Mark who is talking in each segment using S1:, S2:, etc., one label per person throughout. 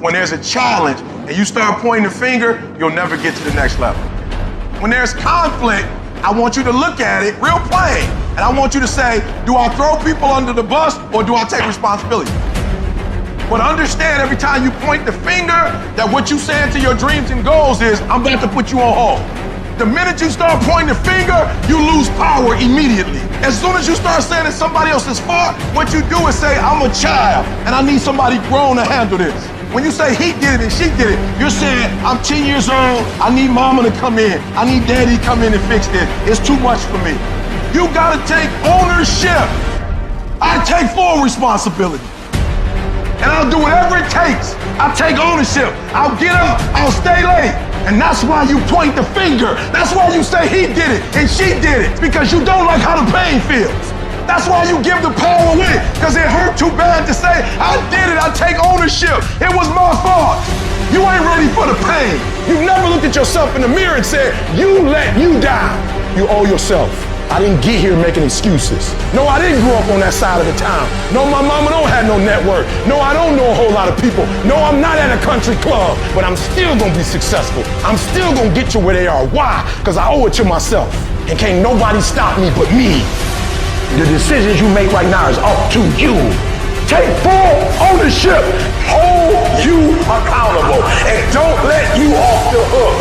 S1: When there's a challenge and you start pointing the finger, you'll never get to the next level. When there's conflict, I want you to look at it real plain. And I want you to say, do I throw people under the bus or do I take responsibility? But understand every time you point the finger that what you saying to your dreams and goals is, I'm about to put you on hold. The minute you start pointing the finger, you lose power immediately. As soon as you start saying it's somebody else's fault, what you do is say, I'm a child and I need somebody grown to handle this. When you say he did it and she did it, you're saying, I'm 10 years old, I need mama to come in, I need daddy to come in and fix this. It's too much for me. You gotta take ownership. I take full responsibility. And I'll do whatever it takes. I'll take ownership. I'll get up, I'll stay late. And that's why you point the finger. That's why you say he did it and she did it. It's because you don't like how the pain feels. That's why you give the power away, because it hurt too bad to say, I did it, I take ownership. It was my fault. You ain't ready for the pain. You never looked at yourself in the mirror and said, you let you down. You owe yourself. I didn't get here making excuses. No, I didn't grow up on that side of the town. No, my mama don't have no network. No, I don't know a whole lot of people. No, I'm not at a country club, but I'm still gonna be successful. I'm still gonna get you where they are. Why? Because I owe it to myself. And can't nobody stop me but me. The decisions you make right now is up to you. Take full ownership. Hold you accountable. And don't let you off the hook.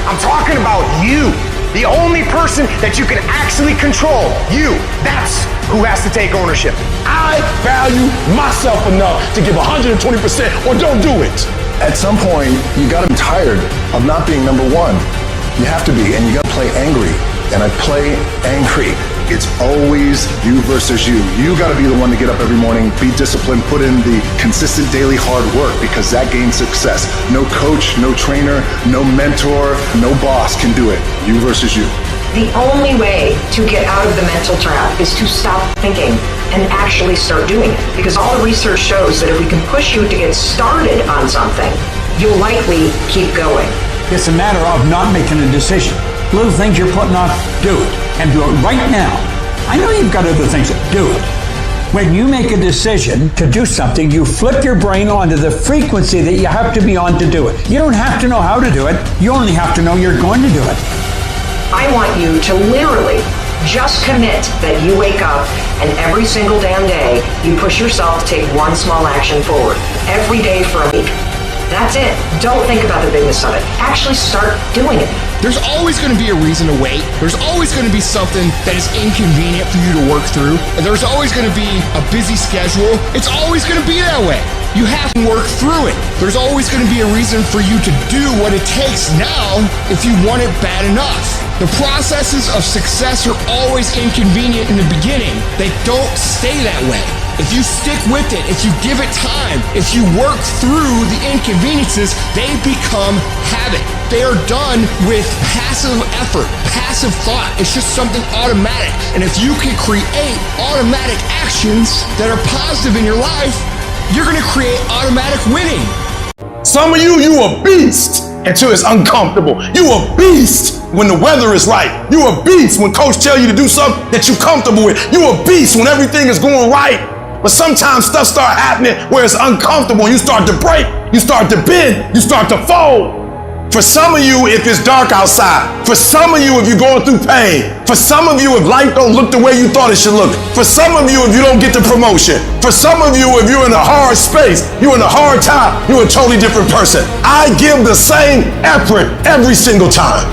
S1: I'm talking about you. The only person that you can actually control, you. That's who has to take ownership. I value myself enough to give 120% or don't do it.
S2: At some point, you gotta be tired of not being number one. You have to be, and you gotta play angry. And I play angry. It's always you versus you. You gotta be the one to get up every morning, be disciplined, put in the consistent daily hard work, because that gains success. No coach, no trainer, no mentor, no boss can do it. You versus you.
S3: The only way to get out of the mental trap is to stop thinking and actually start doing it. Because all the research shows that if we can push you to get started on something, you'll likely keep going.
S4: It's a matter of not making a decision. Little things you're putting off, do it. And do it right now. I know you've got other things, do it. When you make a decision to do something, you flip your brain onto the frequency that you have to be on to do it. You don't have to know how to do it. You only have to know you're going to do it.
S3: I want you to literally just commit that you wake up and every single damn day you push yourself to take one small action forward. Every day for a week. That's it. Don't think about the bigness of it. Actually start doing it.
S5: There's always going to be a reason to wait. There's always going to be something that is inconvenient for you to work through. And there's always going to be a busy schedule. It's always going to be that way. You have to work through it. There's always going to be a reason for you to do what it takes now if you want it bad enough. The processes of success are always inconvenient in the beginning. They don't stay that way. If you stick with it, if you give it time, if you work through the inconveniences, they become habit. They are done with passive effort, passive thought. It's just something automatic. And if you can create automatic actions that are positive in your life, you're gonna create automatic winning.
S1: Some of you a beast until it's uncomfortable. You a beast when the weather is right. You a beast when coach tell you to do something that you're comfortable with. You a beast when everything is going right. But sometimes stuff start happening where it's uncomfortable. You start to break, you start to bend, you start to fold. For some of you, if it's dark outside. For some of you, if you're going through pain. For some of you, if life don't look the way you thought it should look. For some of you, if you don't get the promotion. For some of you, if you're in a hard space, you're in a hard time, you're a totally different person. I give the same effort every single time.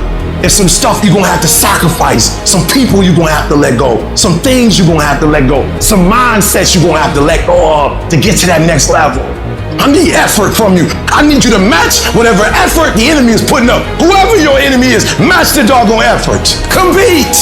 S1: It's some stuff you're gonna have to sacrifice. Some people you're gonna have to let go. Some things you're gonna have to let go. Some mindsets you're gonna have to let go of to get to that next level. I need effort from you. I need you to match whatever effort the enemy is putting up. Whoever your enemy is, match the doggone effort. Compete.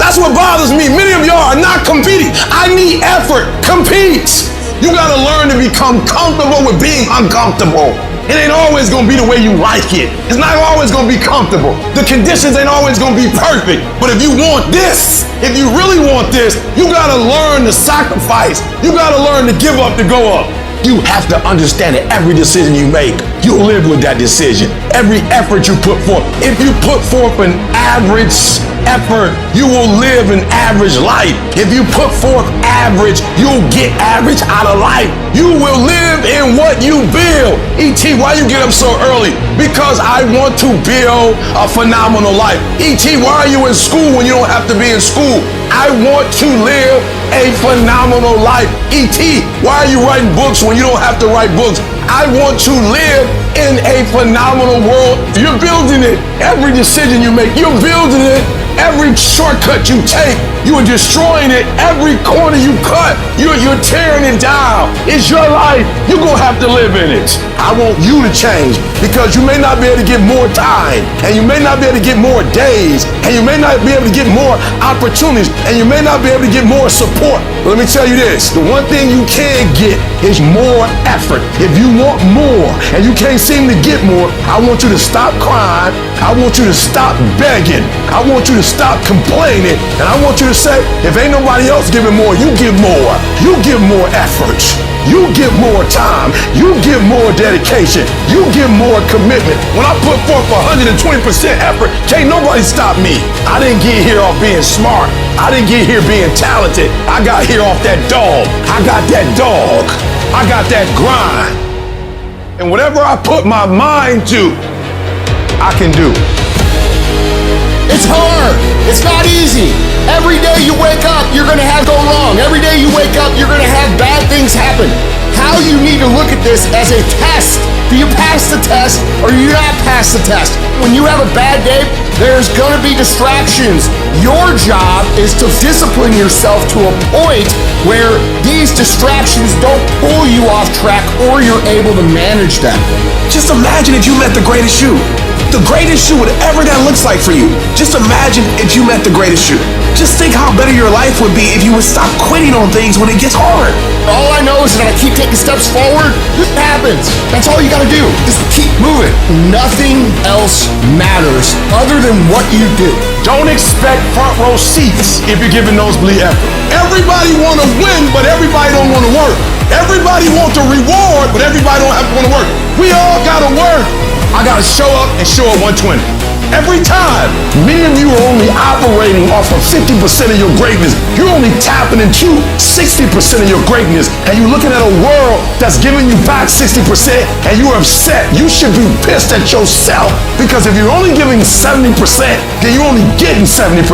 S1: That's what bothers me. Many of y'all are not competing. I need effort. Compete. You gotta learn to become comfortable with being uncomfortable. It ain't always gonna be the way you like it. It's not always gonna be comfortable. The conditions ain't always gonna be perfect. But if you want this, if you really want this, you gotta learn to sacrifice. You gotta learn to give up to go up. You have to understand that every decision you make, you live with that decision. Every effort you put forth. If you put forth an average effort, you will live an average life. If you put forth average, you'll get average out of life. You will live in what you build. E.T., why you get up so early? Because I want to build a phenomenal life. E.T., why are you in school when you don't have to be in school? I want to live a phenomenal life. E.T., why are you writing books when you don't have to write books? I want to live in a phenomenal world. You're building it. Every decision you make, you're building it. Every shortcut you take, you are destroying it. Every corner you cut, you're tearing it down. It's your life. You're going to have to live in it. I want you to change because you may not be able to get more time, and you may not be able to get more days, and you may not be able to get more opportunities, and you may not be able to get more support. But let me tell you this, the one thing you can get is more effort. If you want more and you can't seem to get more, I want you to stop crying. I want you to stop begging. I want you to stop complaining. And I want you to say, if ain't nobody else giving more, you give more. You give more effort. You give more time. You give more dedication. You give more commitment. When I put forth 120% effort, can't nobody stop me. I didn't get here off being smart. I didn't get here being talented. I got here off that dog. I got that dog. I got that grind. And whatever I put my mind to, I can do.
S5: It's hard. It's not easy. Every day you wake up, you're going to have go wrong. Every day you wake up, you're going to have bad things happen. How you need to look at this as a test. Do you pass the test or do you not pass the test? When you have a bad day, there's going to be distractions. Your job is to discipline yourself to a point where these distractions don't pull you off track or you're able to manage them.
S6: Just imagine if you met the greatest you. The greatest you, whatever that looks like for you. Just imagine if you met the greatest you. Just think how better your life would be if you would stop quitting on things when it gets hard.
S5: All I know is that I keep taking steps forward. It happens. That's all you gotta do. Just keep moving. Nothing else matters other than what you do.
S1: Don't expect front row seats if you're giving nosebleed effort. Everybody want to win, but everybody don't want to work. Everybody want the reward, but everybody don't have to want to work. We all gotta work. I gotta show up and show up 120. Every time. Many of you are only operating off of 50% of your greatness. You're only tapping into 60% of your greatness. And you're looking at a world that's giving you back 60% and you're upset. You should be pissed at yourself because if you're only giving 70%, then you're only getting 70%.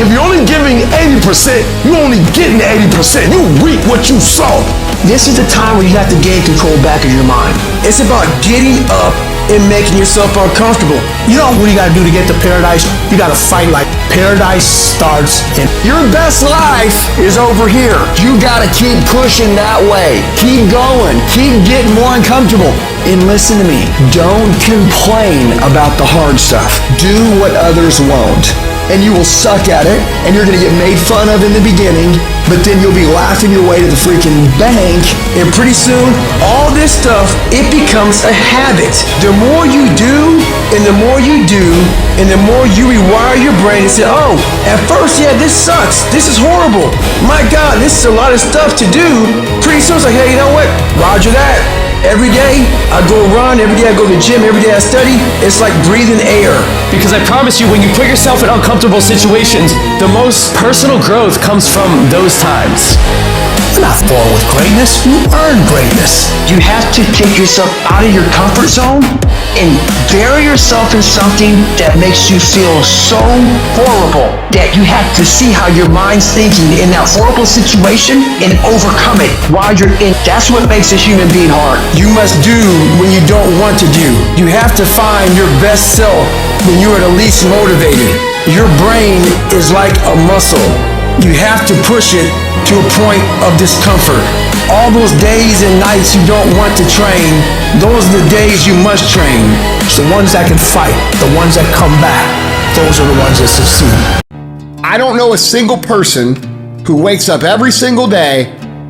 S1: If you're only giving 80%, you're only getting 80%. You reap what you sow.
S6: This is the time where you have to gain control back of your mind. It's about getting up and making yourself uncomfortable. You know what you gotta do to get to paradise? You gotta fight like paradise starts in.
S5: Your best life is over here. You gotta keep pushing that way. Keep going. Keep getting more uncomfortable.
S6: And listen to me, don't complain about the hard stuff.
S5: Do what others won't. And you will suck at it, and you're gonna get made fun of in the beginning, but then you'll be laughing your way to the freaking bank,
S6: and pretty soon, all this stuff, it becomes a habit. The more you do, and the more you do, and the more you rewire your brain and say, oh, at first, yeah, this sucks. This is horrible. My God, this is a lot of stuff to do. Pretty soon, it's like, hey, you know what? Roger that. Every day I go run, every day I go to the gym, every day I study. It's like breathing air.
S7: Because I promise you, when you put yourself in uncomfortable situations, the most personal growth comes from those times.
S6: You're not born with greatness, you earn greatness.
S8: You have to take yourself out of your comfort zone and bury yourself in something that makes you feel so horrible that you have to see how your mind's thinking in that horrible situation and overcome it while you're in. That's what makes a human being hard.
S6: You must do when you don't want to do. You have to find your best self when you are the least motivated. Your brain is like a muscle. You have to push it to a point of discomfort. All those days and nights you don't want to train, those are the days you must train. It's the ones that can fight, the ones that come back, those are the ones that succeed.
S5: I don't know a single person who wakes up every single day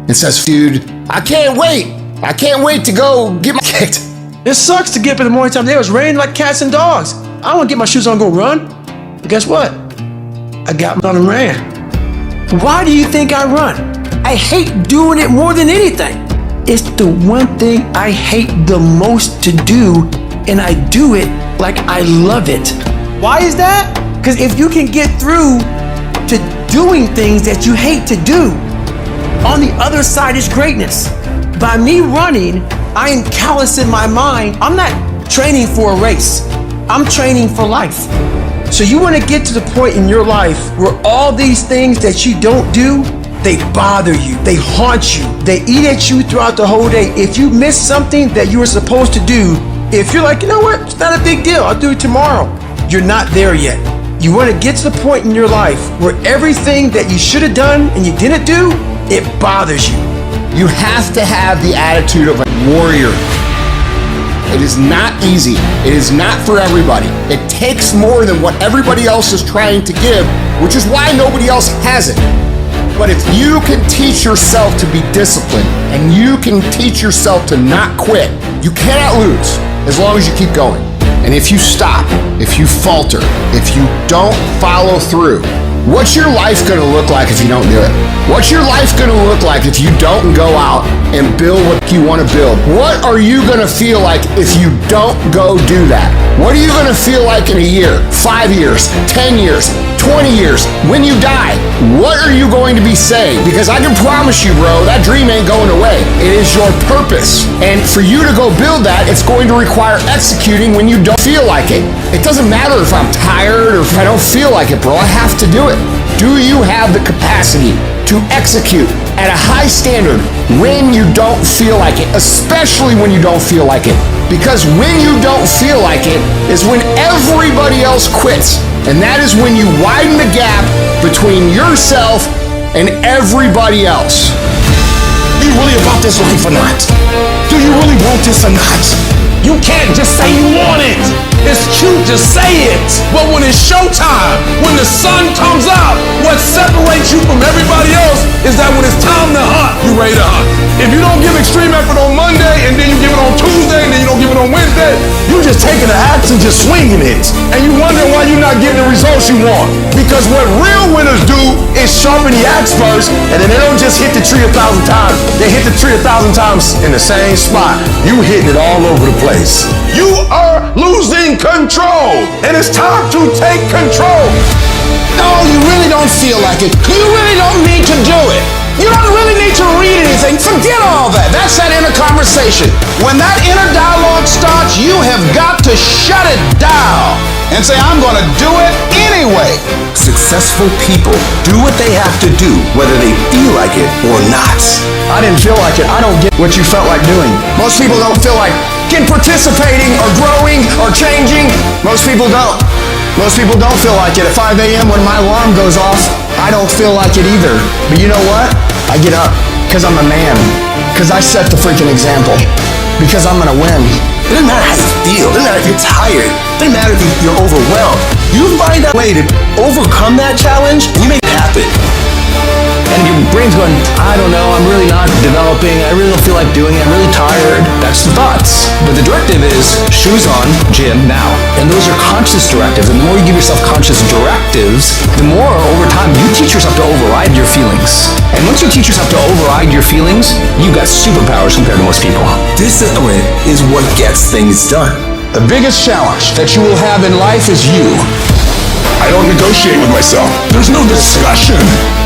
S5: and says, dude, I can't wait. I can't wait to go get my kicked.
S6: It sucks to get up in the morning time. It was raining like cats and dogs. I want to get my shoes on and go run. But guess what? I got on and ran. Why do you think I run? I hate doing it more than anything. It's the one thing I hate the most to do, and I do it like I love it. Why is that? Because if you can get through to doing things that you hate to do, on the other side is greatness. By me running, I am callous in my mind. I'm not training for a race. I'm training for life. So you want to get to the point in your life where all these things that you don't do, they bother you, they haunt you, they eat at you throughout the whole day. If you miss something that you were supposed to do, if you're like, you know what, it's not a big deal, I'll do it tomorrow, you're not there yet. You want to get to the point in your life where everything that you should have done and you didn't do, it bothers you.
S5: You have to have the attitude of a warrior. It is not easy. It is not for everybody. It takes more than what everybody else is trying to give, which is why nobody else has it. But if you can teach yourself to be disciplined and you can teach yourself to not quit, you cannot lose as long as you keep going. And if you stop, if you falter, if you don't follow through, what's your life gonna look like if you don't do it? What's your life gonna look like if you don't go out and build what you wanna build? What are you gonna feel like if you don't go do that? What are you gonna feel like in a year, 5 years, 10 years, 20 years, when you die? What are you going to be saying? Because I can promise you, bro, that dream ain't going away. It is your purpose. And for you to go build that, it's going to require executing when you don't feel like it. It doesn't matter if I'm tired or if I don't feel like it, bro. I have to do it. Do you have the capacity to execute at a high standard when you don't feel like it, especially when you don't feel like it? Because when you don't feel like it is when everybody else quits. And that is when you widen the gap between yourself and everybody else.
S9: Are you really about this life or not? Do you really want this or not? You can't just say you want it. It's cute to say it.
S1: But when it's showtime, when the sun comes out, what separates you from everybody else is that when it's time to hunt, you ready to hunt. If you don't give extreme effort on Monday, and then you give it on Tuesday, and then you don't give it on Wednesday, you just taking the axe and just swinging it. And you wonder why you're not getting the results you want. Because what real winners do is sharpen the axe first, and then they don't just hit the tree 1,000 times. They hit the tree 1,000 times in the same spot. You hitting it all over the place. You are losing control, and it's time to take control.
S9: No, you really don't feel like it. You really don't need to do it. You don't really need to read anything. Forget all that. That's that inner conversation. When that inner dialogue starts, you have got to shut it down and say, I'm going to do it anyway.
S2: Successful people do what they have to do, whether they feel like it or not.
S6: I didn't feel like it. I don't get what you felt like doing.
S9: Most people don't feel like participating or growing or changing. Most people don't. Most people don't feel like it. At 5 a.m. when my alarm goes off, I don't feel like it either. But you know what? I get up because I'm a man. Because I set the freaking example. Because I'm going to win.
S2: It doesn't matter how you feel. It doesn't matter if you're tired. It doesn't matter if you're overwhelmed. You find a way to overcome that challenge, and you make it happen.
S7: And your brain's going, I don't know, I'm really not developing, I really don't feel like doing it, I'm really tired. That's the thoughts. But the directive is, shoes on, gym, now. And those are conscious directives. And the more you give yourself conscious directives, the more over time you teach yourself to override your feelings. And once you teach yourself to override your feelings, you've got superpowers compared to most people.
S2: Discipline is what gets things done.
S9: The biggest challenge that you will have in life is you.
S1: I don't negotiate with myself. There's no discussion.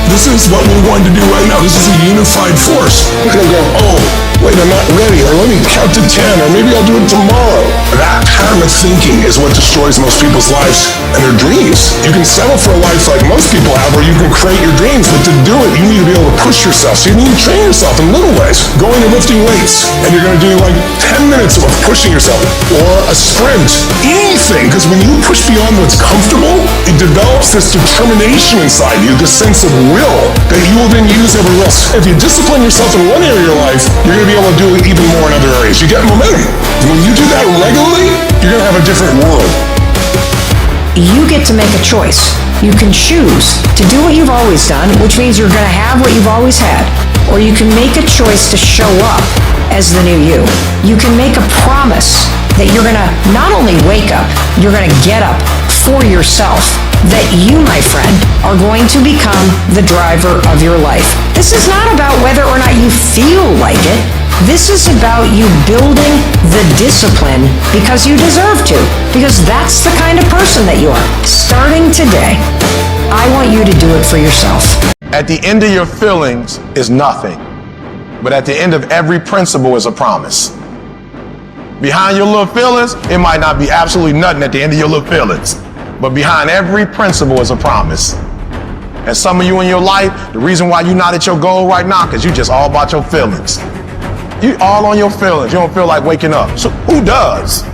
S1: This is what we're going to do right now. This is a unified force. I'm gonna go, oh, wait, I'm not ready, or let me count to 10, or maybe I'll do it tomorrow. That pattern of thinking is what destroys most people's lives and their dreams. You can settle for a life like most people have, where you can create your dreams, but to do it, you need to be able to push yourself. So you need to train yourself in little ways. Going and lifting weights, and you're gonna do like 10 minutes of pushing yourself, or a sprint, anything, because when you push beyond what's comfortable, it develops this determination inside you, this sense of will that you will then use everywhere else. If you discipline yourself in one area of your life, you're going to be able to do it even more in other areas. You get momentum. When you do that regularly, you're going to have a different world.
S3: You get to make a choice. You can choose to do what you've always done, which means you're going to have what you've always had. Or you can make a choice to show up as the new you. You can make a promise that you're going to not only wake up, you're going to get up for yourself. That you, my friend, are going to become the driver of your life. This is not about whether or not you feel like it. This is about you building the discipline because you deserve to, because that's the kind of person that you are. Starting today, I want you to do it for yourself.
S1: At the end of your feelings is nothing, but at the end of every principle is a promise. Behind your little feelings, it might not be absolutely nothing at the end of your little feelings, but behind every principle is a promise. And some of you in your life, the reason why you're not at your goal right now, because you just all about your feelings. You all on your feelings. You don't feel like waking up. So who does?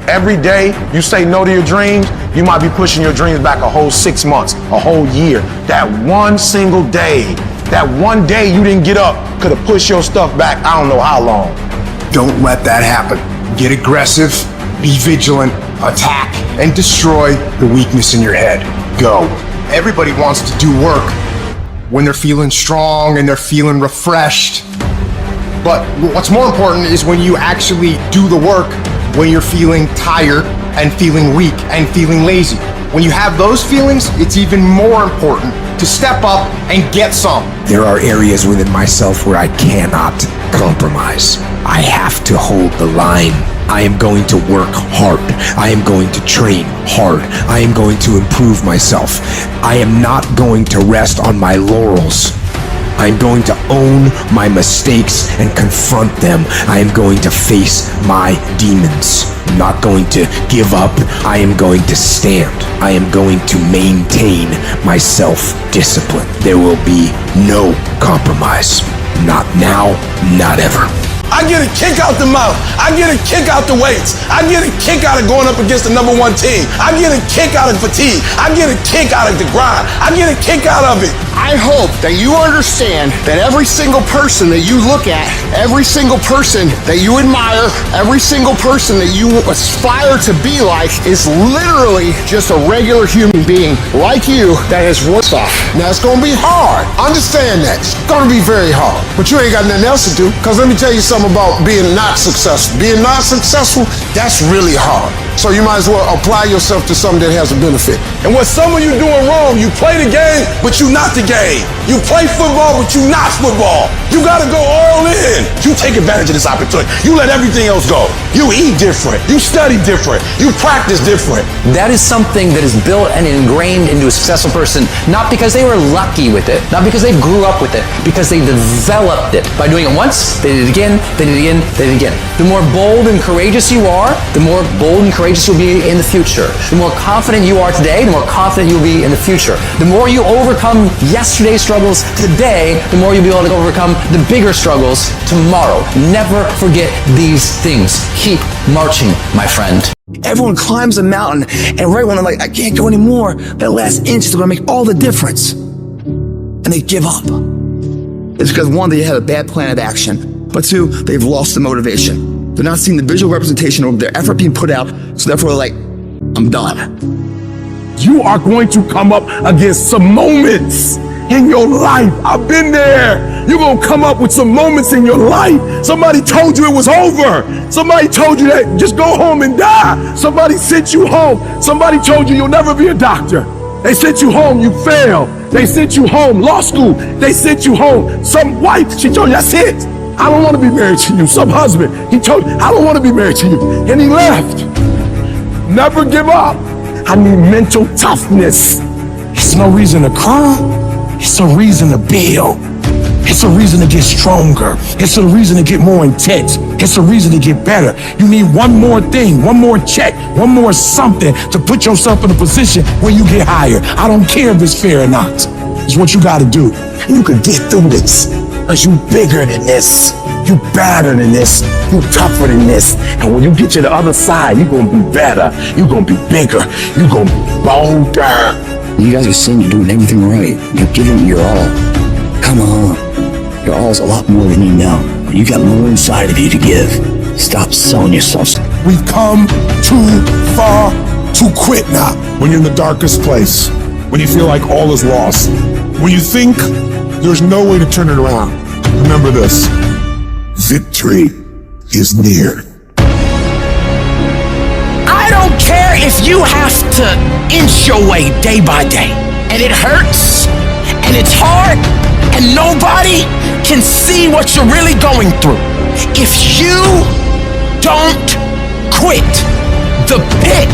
S1: Every day you say no to your dreams, you might be pushing your dreams back a whole 6 months, a whole year. That one single day, that one day you didn't get up could have pushed your stuff back I don't know how long.
S9: Don't let that happen. Get aggressive, be vigilant, attack, and destroy the weakness in your head. Go. Everybody wants to do work when they're feeling strong and they're feeling refreshed. But what's more important is when you actually do the work when you're feeling tired and feeling weak and feeling lazy. When you have those feelings, it's even more important to step up and get some.
S6: There are areas within myself where I cannot compromise. I have to hold the line. I am going to work hard. I am going to train hard. I am going to improve myself. I am not going to rest on my laurels. I'm going to own my mistakes and confront them. I am going to face my demons. I'm not going to give up. I am going to stand. I am going to maintain my self-discipline. There will be no compromise. Not now, not ever.
S1: I get a kick out the mouth. I get a kick out the weights. I get a kick out of going up against the #1 team. I get a kick out of fatigue. I get a kick out of the grind. I get a kick out of it.
S5: I hope that you understand that every single person that you look at, every single person that you admire, every single person that you aspire to be like is literally just a regular human being like you that has worked off.
S10: Now it's gonna be hard. Understand that. It's gonna be very hard. But you ain't got nothing else to do. Cause let me tell you something about being not successful. Being not successful, that's really hard. So you might as well apply yourself to something that has a benefit.
S1: And what some of you doing wrong, you play the game, but you not the game. You play football, but you not football. You gotta go all in. You take advantage of this opportunity. You let everything else go. You eat different. You study different. You practice different.
S7: That is something that is built and ingrained into a successful person, not because they were lucky with it, not because they grew up with it, because they developed it. By doing it once, they did it again, they did it again, they did it again. The more bold and courageous you are, the more bold and courageous you'll be in the future. The more confident you are today, the more confident you'll be in the future. The more you overcome yesterday's struggles today, the more you'll be able to overcome the bigger struggles tomorrow. Never forget these things. Keep marching, my friend.
S6: Everyone climbs a mountain, and right when they're like, I can't go anymore, that last inch is going to make all the difference. And they give up. It's because one, they had a bad plan of action, but two, they've lost the motivation. They're not seeing the visual representation of their effort being put out, so therefore they're like, I'm done.
S1: You are going to come up against some moments in your life. I've been there. You're going to come up with some moments in your life. Somebody told you it was over. Somebody told you that just go home and die. Somebody sent you home. Somebody told you you'll never be a doctor. They sent you home, you failed. They sent you home, law school. They sent you home. Some wife, she told you, that's it. I don't want to be married to you. Some husband, he told you, I don't want to be married to you. And he left. Never give up. I need mental toughness. It's no reason to cry. It's a reason to build. It's a reason to get stronger. It's a reason to get more intense. It's a reason to get better. You need one more thing, one more check, one more something to put yourself in a position where you get higher. I don't care if it's fair or not. It's what you got to do. You can get through this. Because you bigger than this. You better than this. You tougher than this. And when you get to the other side, you're going to be better. You're going to be bigger. You're going to be bolder.
S6: You guys are saying you're doing everything right. You're giving your all. Come on. Your all is a lot more than you know. You got more inside of you to give. Stop selling yourself.
S1: We've come too far to quit now. When you're in the darkest place, when you feel like all is lost, when you think there's no way to turn it around, remember this: victory is near.
S6: I don't care if you have to inch your way day by day, and it hurts, and it's hard, and nobody can see what you're really going through. If you don't quit, the pit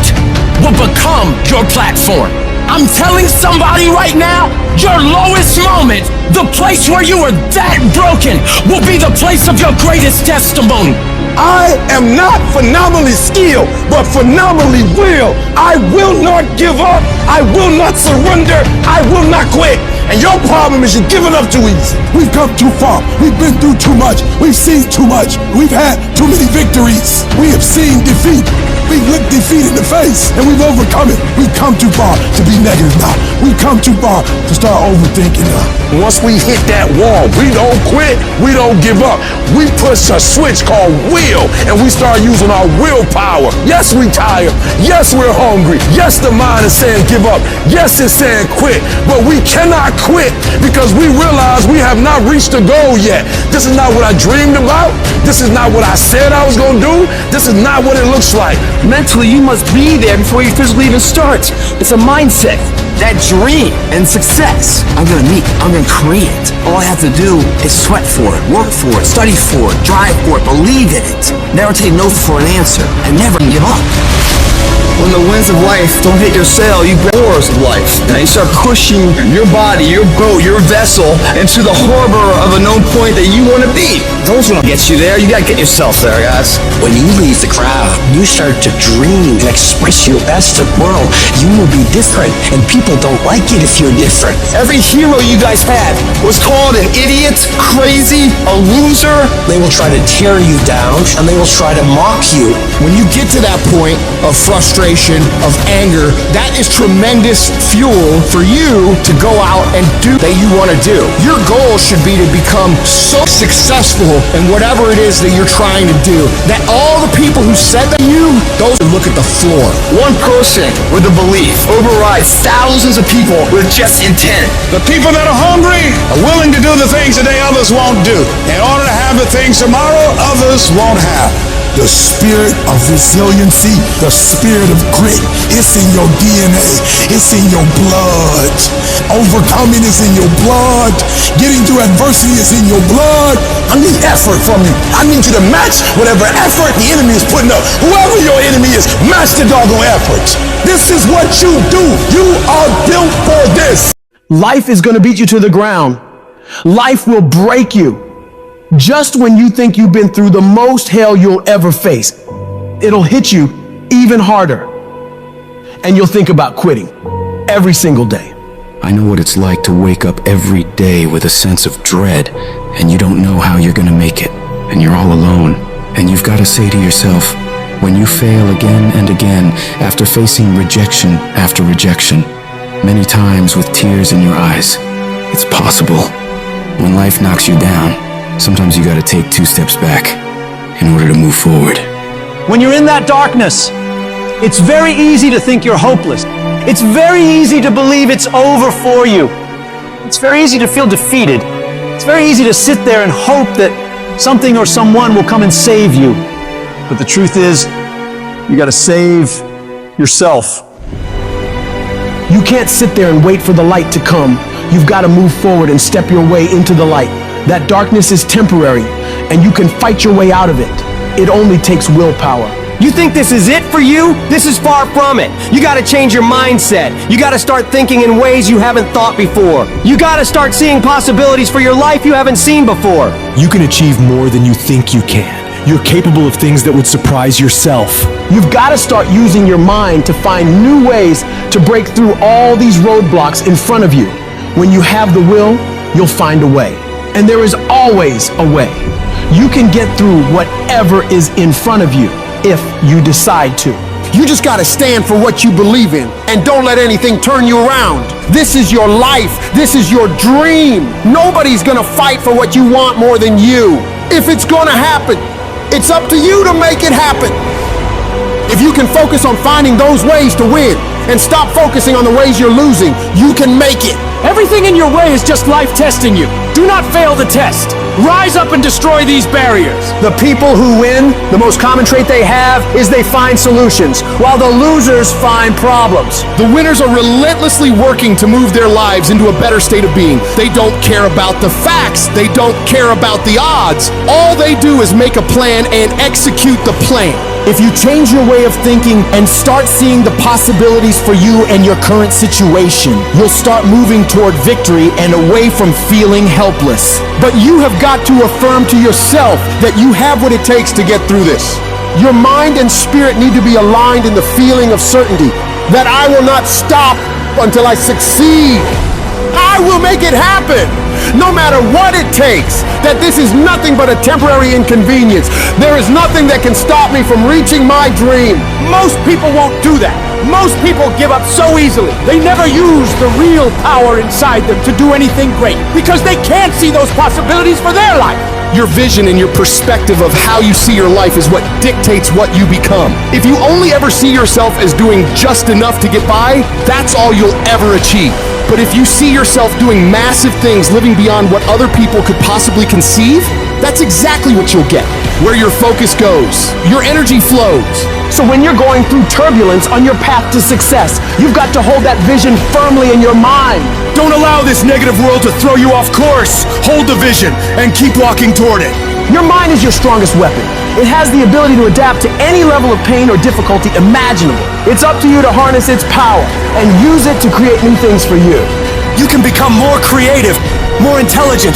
S6: will become your platform. I'm telling somebody right now, your lowest moment, the place where you were that broken, will be the place of your greatest testimony.
S9: I am not phenomenally skilled, but phenomenally will. I will not give up. I will not surrender. I will not quit. And your problem is you're giving up too easy.
S11: We've come too far. We've been through too much. We've seen too much. We've had too many victories. We have seen defeat. We've looked defeat in the face, and we've overcome it. We've come too far to be negative now. We've come too far to start overthinking now.
S9: Once we hit that wall, we don't quit. We don't give up. We push a switch called will, and we start using our willpower. Yes, we tired. Yes, we're hungry. Yes, the mind is saying give up. Yes, it's saying quit. But we cannot quit because we realize we have not reached the goal yet. This is not what I dreamed about. This is not what I said I was going to do. This is not what it looks like.
S6: Mentally, you must be there before you physically even start. It's a mindset. That dream and success, I'm gonna meet, I'm gonna create. All I have to do is sweat for it, work for it, study for it, drive for it, believe in it. Never take no for an answer, and never give up. When the winds of life don't hit your sail, you grab oars of life. And you start pushing your body, your boat, your vessel into the harbor of a known point that you want to be. Those will get you there. You gotta get yourself there, guys.
S8: When you leave the crowd, you start to dream and express your best to the world. You will be different, and people don't like it if you're different.
S6: Every hero you guys had was called an idiot, crazy, a loser.
S8: They will try to tear you down, and they will try to mock you.
S5: When you get to that point of frustration, of anger, that is tremendous fuel for you to go out and do that you want to do. Your goal should be to become so successful in whatever it is that you're trying to do that all the people who said that you, those who look at the floor.
S6: One person with a belief overrides thousands of people with just intent.
S9: The people that are hungry are willing to do the things today others won't do. In order to have the things tomorrow others won't have.
S11: The spirit of resiliency, the spirit of grit, it's in your DNA, it's in your blood. Overcoming is in your blood. Getting through adversity is in your blood. I need effort from you. I need you to match whatever effort the enemy is putting up. Whoever your enemy is, match the doggone effort. This is what you do. You are built for this.
S6: Life is going to beat you to the ground. Life will break you. Just when you think you've been through the most hell you'll ever face, it'll hit you even harder. And you'll think about quitting every single day.
S12: I know what it's like to wake up every day with a sense of dread, and you don't know how you're gonna make it, and you're all alone. And you've got to say to yourself, when you fail again and again, after facing rejection after rejection, many times with tears in your eyes, it's possible. When life knocks you down, sometimes you gotta take 2 steps back in order to move forward.
S4: When you're in that darkness, it's very easy to think you're hopeless. It's very easy to believe it's over for you. It's very easy to feel defeated. It's very easy to sit there and hope that something or someone will come and save you. But the truth is, you gotta save yourself.
S6: You can't sit there and wait for the light to come. You've got to move forward and step your way into the light. That darkness is temporary, and you can fight your way out of it. It only takes willpower.
S13: You think this is it for you? This is far from it. You gotta change your mindset. You gotta start thinking in ways you haven't thought before. You gotta start seeing possibilities for your life you haven't seen before.
S14: You can achieve more than you think you can. You're capable of things that would surprise yourself.
S6: You've got to start using your mind to find new ways to break through all these roadblocks in front of you. When you have the will, you'll find a way. And there is always a way. You can get through whatever is in front of you if you decide to.
S10: You just gotta stand for what you believe in and don't let anything turn you around. This is your life. This is your dream. Nobody's gonna fight for what you want more than you. If it's gonna happen, it's up to you to make it happen. If you can focus on finding those ways to win and stop focusing on the ways you're losing, you can make it.
S4: Everything in your way is just life testing you. Do not fail the test.
S13: Rise up and destroy these barriers.
S6: The people who win, the most common trait they have is they find solutions, while the losers find problems.
S5: The winners are relentlessly working to move their lives into a better state of being. They don't care about the facts. They don't care about the odds. All they do is make a plan and execute the plan.
S14: If you change your way of thinking and start seeing the possibilities for you and your current situation, you'll start moving toward victory and away from feeling helpless.
S10: But you have got to affirm to yourself that you have what it takes to get through this. Your mind and spirit need to be aligned in the feeling of certainty that I will not stop until I succeed. I will make it happen, no matter what it takes, that this is nothing but a temporary inconvenience. There is nothing that can stop me from reaching my dream.
S13: Most people won't do that. Most people give up so easily. They never use the real power inside them to do anything great because they can't see those possibilities for their life.
S5: Your vision and your perspective of how you see your life is what dictates what you become. If you only ever see yourself as doing just enough to get by, that's all you'll ever achieve. But if you see yourself doing massive things, living beyond what other people could possibly conceive, that's exactly what you'll get. Where your focus goes, your energy flows.
S6: So when you're going through turbulence on your path to success, you've got to hold that vision firmly in your mind.
S14: Don't allow this negative world to throw you off course. Hold the vision and keep walking toward it.
S6: Your mind is your strongest weapon. It has the ability to adapt to any level of pain or difficulty imaginable. It's up to you to harness its power and use it to create new things for you.
S14: You can become more creative, more intelligent,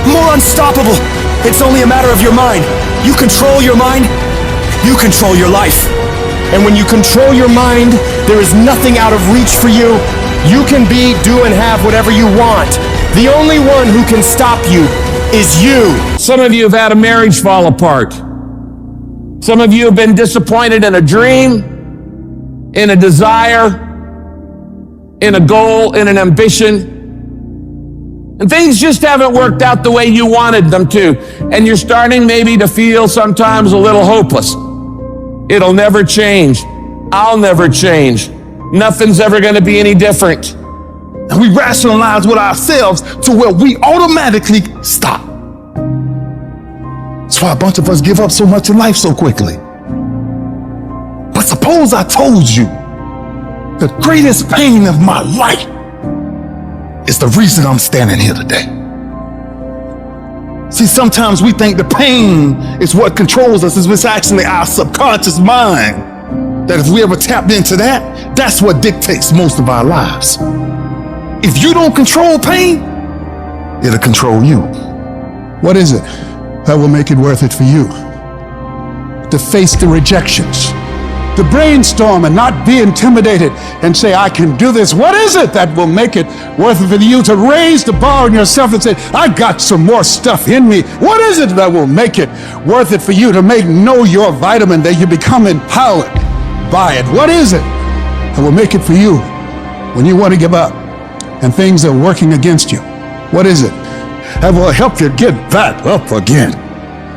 S14: more unstoppable. It's only a matter of your mind. You control your mind, you control your life.
S10: And when you control your mind, there is nothing out of reach for you. You can be, do, and have whatever you want. The only one who can stop you is you.
S4: Some of you have had a marriage fall apart. Some of you have been disappointed in a dream, in a desire, in a goal, in an ambition. And things just haven't worked out the way you wanted them to. And you're starting maybe to feel sometimes a little hopeless. It'll never change. I'll never change. Nothing's ever going to be any different.
S11: And we rationalize with ourselves to where we automatically stop. That's why a bunch of us give up so much in life so quickly. But suppose I told you the greatest pain of my life is the reason I'm standing here today. See, sometimes we think the pain is what controls us. It's actually our subconscious mind. That if we ever tapped into that, that's what dictates most of our lives. If you don't control pain, it'll control you. What is it that will make it worth it for you? To face the rejections, to brainstorm and not be intimidated and say, I can do this. What is it that will make it worth it for you to raise the bar on yourself and say, I got some more stuff in me? What is it that will make it worth it for you to know your vitamin, that you become empowered by it? What is it that will make it for you when you want to give up and things are working against you? What is it that will help you get back up again?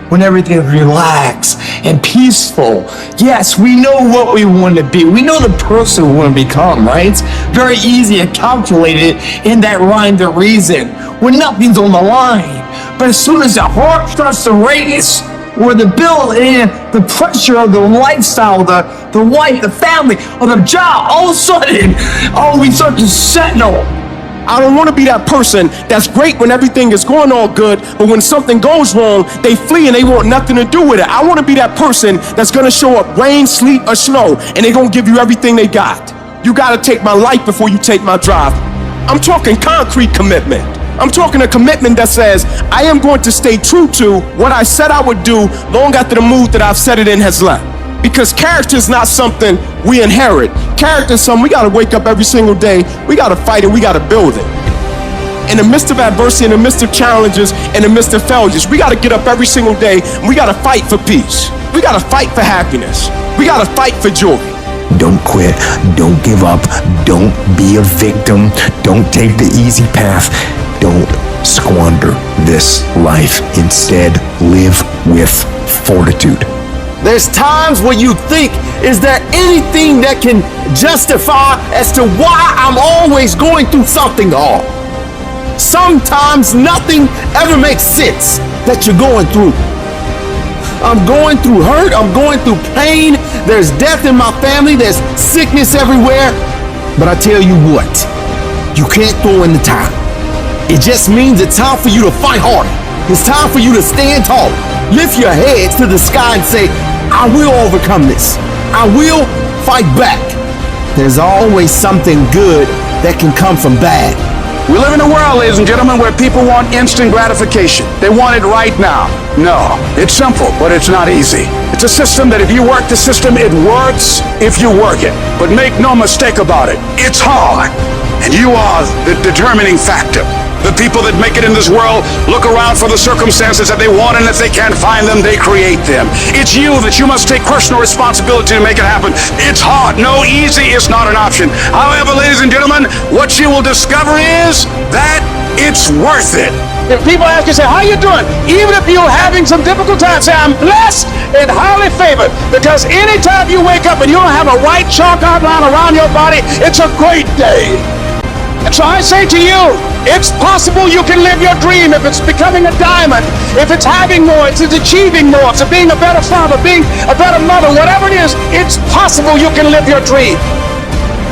S8: When everything's relaxed and peaceful. Yes, we know what we want to be. We know the person we want to become, right? It's very easy to calculate it in that rhyme to reason when nothing's on the line. But as soon as the heart starts to race, or the bill and the pressure of the lifestyle, the wife, the family, or the job, all of a sudden, we start to settle.
S13: I don't want to be that person that's great when everything is going all good, but when something goes wrong, they flee and they want nothing to do with it. I want to be that person that's going to show up rain, sleet, or snow, and they're going to give you everything they got. You got to take my life before you take my drive. I'm talking concrete commitment. I'm talking a commitment that says I am going to stay true to what I said I would do long after the mood that I've set it in has left. Because character is not something we inherit. Character is something we got to wake up every single day. We got to fight and we got to build it. In the midst of adversity, in the midst of challenges, in the midst of failures, we got to get up every single day and we got to fight for peace. We got to fight for happiness. We got to fight for joy.
S15: Don't quit. Don't give up. Don't be a victim. Don't take the easy path. Don't squander this life. Instead, live with fortitude.
S6: There's times when you think, is there anything that can justify as to why I'm always going through something hard? Sometimes nothing ever makes sense.
S14: that you're going through. I'm going through hurt. I'm going through pain. There's death in my family. There's sickness everywhere. But I tell you what, you can't throw in the towel. It just means it's time for you to fight harder. It's time for you to stand tall. Lift your heads to the sky and say, I will overcome this. I will fight back. There's always something good that can come from bad.
S4: We live in a world, ladies and gentlemen, where people want instant gratification. They want it right now. No, it's simple, but it's not easy. It's a system that if you work the system, it works if you work it. But make no mistake about it, it's hard. And you are the determining factor. The people that make it in this world look around for the circumstances that they want, and if they can't find them, they create them. It's you that you must take personal responsibility to make it happen. It's hard. No, easy is not an option. However, ladies and gentlemen, what you will discover is that it's worth it.
S16: If people ask you, say, how you doing? Even if you're having some difficult times, say, I'm blessed and highly favored. Because anytime you wake up and you don't have a white chalk outline around your body, it's a great day. And so I say to you, it's possible you can live your dream. If it's becoming a diamond, if it's having more, if it's achieving more, if it's being a better father, being a better mother, whatever it is, it's possible you can live your dream.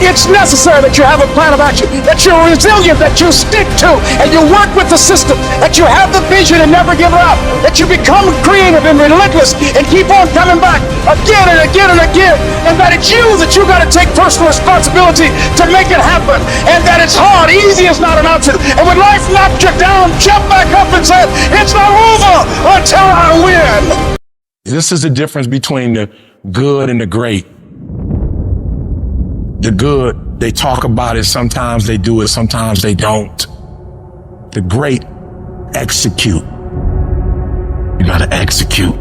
S16: It's necessary that you have a plan of action, that you're resilient, that you stick to, and you work with the system, that you have the vision and never give up, that you become creative and relentless and keep on coming back again and again and again, and that it's you that you got to take personal responsibility to make it happen, and that it's hard. Easy is not an option. And when life knocks you down, jump back up and say, it's not over until I win.
S1: This is the difference between the good and the great. The good, they talk about it, sometimes they do it, sometimes they don't. The great execute. You gotta execute.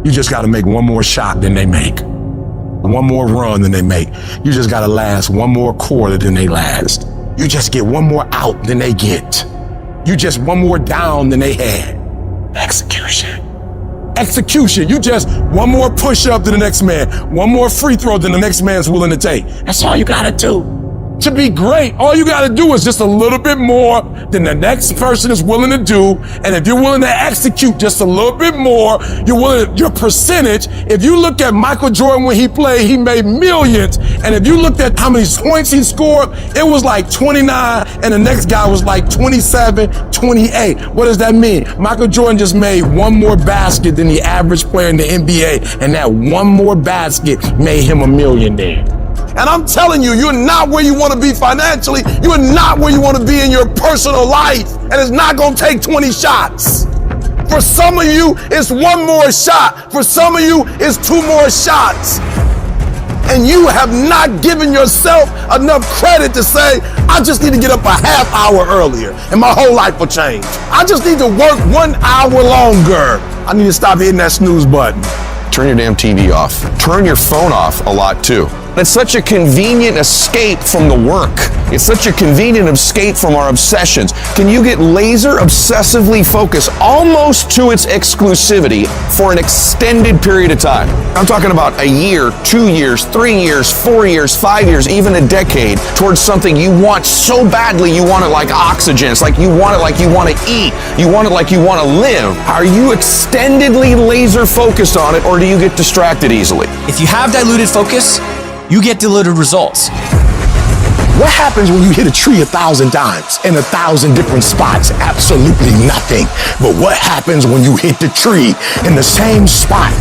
S1: You just gotta make one more shot than they make. One more run than they make. You just gotta last one more quarter than they last. You just get one more out than they get. You just one more down than they had. Execution. Execution. You just one more push up than the next man, one more free throw than the next man's willing to take. That's all you gotta do. To be great, all you gotta do is just a little bit more than the next person is willing to do. And if you're willing to execute just a little bit more, your percentage, if you look at Michael Jordan when he played, he made millions. And if you looked at how many points he scored, it was like 29, and the next guy was like 27, 28. What does that mean? Michael Jordan just made one more basket than the average player in the NBA, and that one more basket made him a millionaire. And I'm telling you, you're not where you want to be financially. You're not where you want to be in your personal life. And it's not going to take 20 shots. For some of you, it's one more shot. For some of you, it's two more shots. And you have not given yourself enough credit to say, I just need to get up a half hour earlier and my whole life will change. I just need to work 1 hour longer. I need to stop hitting that snooze button.
S17: Turn your damn TV off. Turn your phone off a lot too. It's such a convenient escape from the work. It's such a convenient escape from our obsessions. Can you get laser obsessively focused almost to its exclusivity for an extended period of time? I'm talking about a year, 2 years, 3 years, 4 years, 5 years, even a decade towards something you want so badly you want it like oxygen. It's like you want it like you want to eat. You want it like you want to live. Are you extendedly laser focused on it, or do you get distracted easily?
S18: If you have diluted focus, you get diluted results.
S11: What happens when you hit a tree 1,000 times in 1,000 different spots? Absolutely nothing. But what happens when you hit the tree in the same spot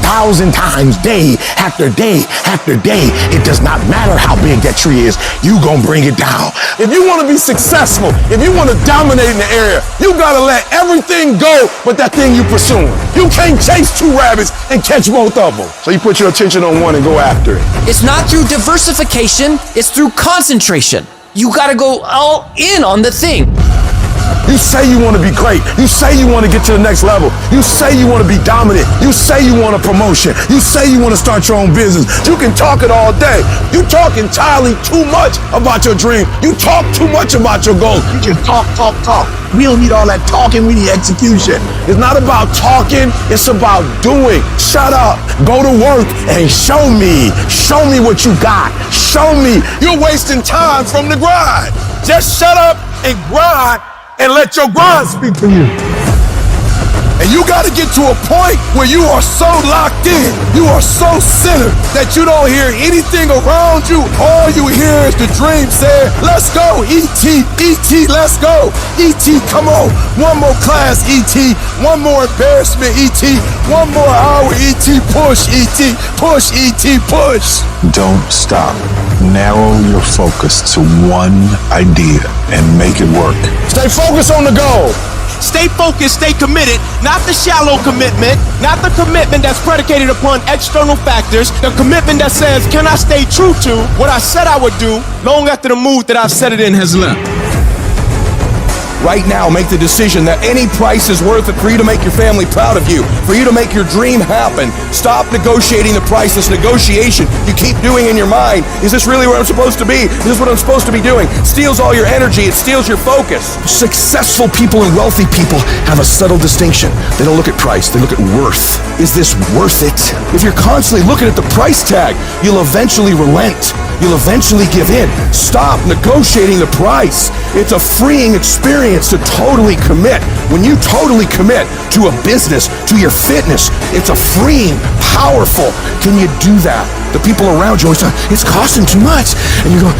S11: 1,000 times, day after day after day? It does not matter how big that tree is, you gonna bring it down.
S1: If you want to be successful, if you want to dominate in the area, you gotta let everything go but that thing you pursuing. You can't chase two rabbits and catch both of them. So you put your attention on one and go after it.
S18: It's not through diversification, it's through concentration. You gotta go all in on the thing.
S1: You say you want to be great. You say you want to get to the next level. You say you want to be dominant. You say you want a promotion. You say you want to start your own business. You can talk it all day. You talk entirely too much about your dream. You talk too much about your goals. You just talk. We don't need all that talking. We need execution. It's not about talking. It's about doing. Shut up. Go to work and show me. Show me what you got. Show me. You're wasting time from the grind. Just shut up and grind and let your grind speak for you.
S11: You got to get to a point where you are so locked in, you are so centered that you don't hear anything around you. All you hear is the dream saying, let's go, E.T., E.T., let's go. E.T., come on. One more class, E.T. One more embarrassment, E.T. One more hour, E.T. Push, E.T. Push, E.T. Push.
S2: Don't stop. Narrow your focus to one idea and make it work.
S16: Stay focused on the goal.
S13: Stay focused, stay committed, not the shallow commitment, not the commitment that's predicated upon external factors, the commitment that says, can I stay true to what I said I would do long after the mood that I've set it in has left?
S19: Right now, make the decision that any price is worth it for you to make your family proud of you, for you to make your dream happen. Stop negotiating the price. This negotiation you keep doing in your mind. Is this really where I'm supposed to be? Is this what I'm supposed to be doing? It steals all your energy. It steals your focus.
S17: Successful people and wealthy people have a subtle distinction. They don't look at price, they look at worth. Is this worth it? If you're constantly looking at the price tag, you'll eventually relent. You'll eventually give in. Stop negotiating the price. It's a freeing experience to totally commit. When you totally commit to a business, to your fitness, it's a freeing, powerful. Can you do that? The people around you always say, it's costing too much. And you go,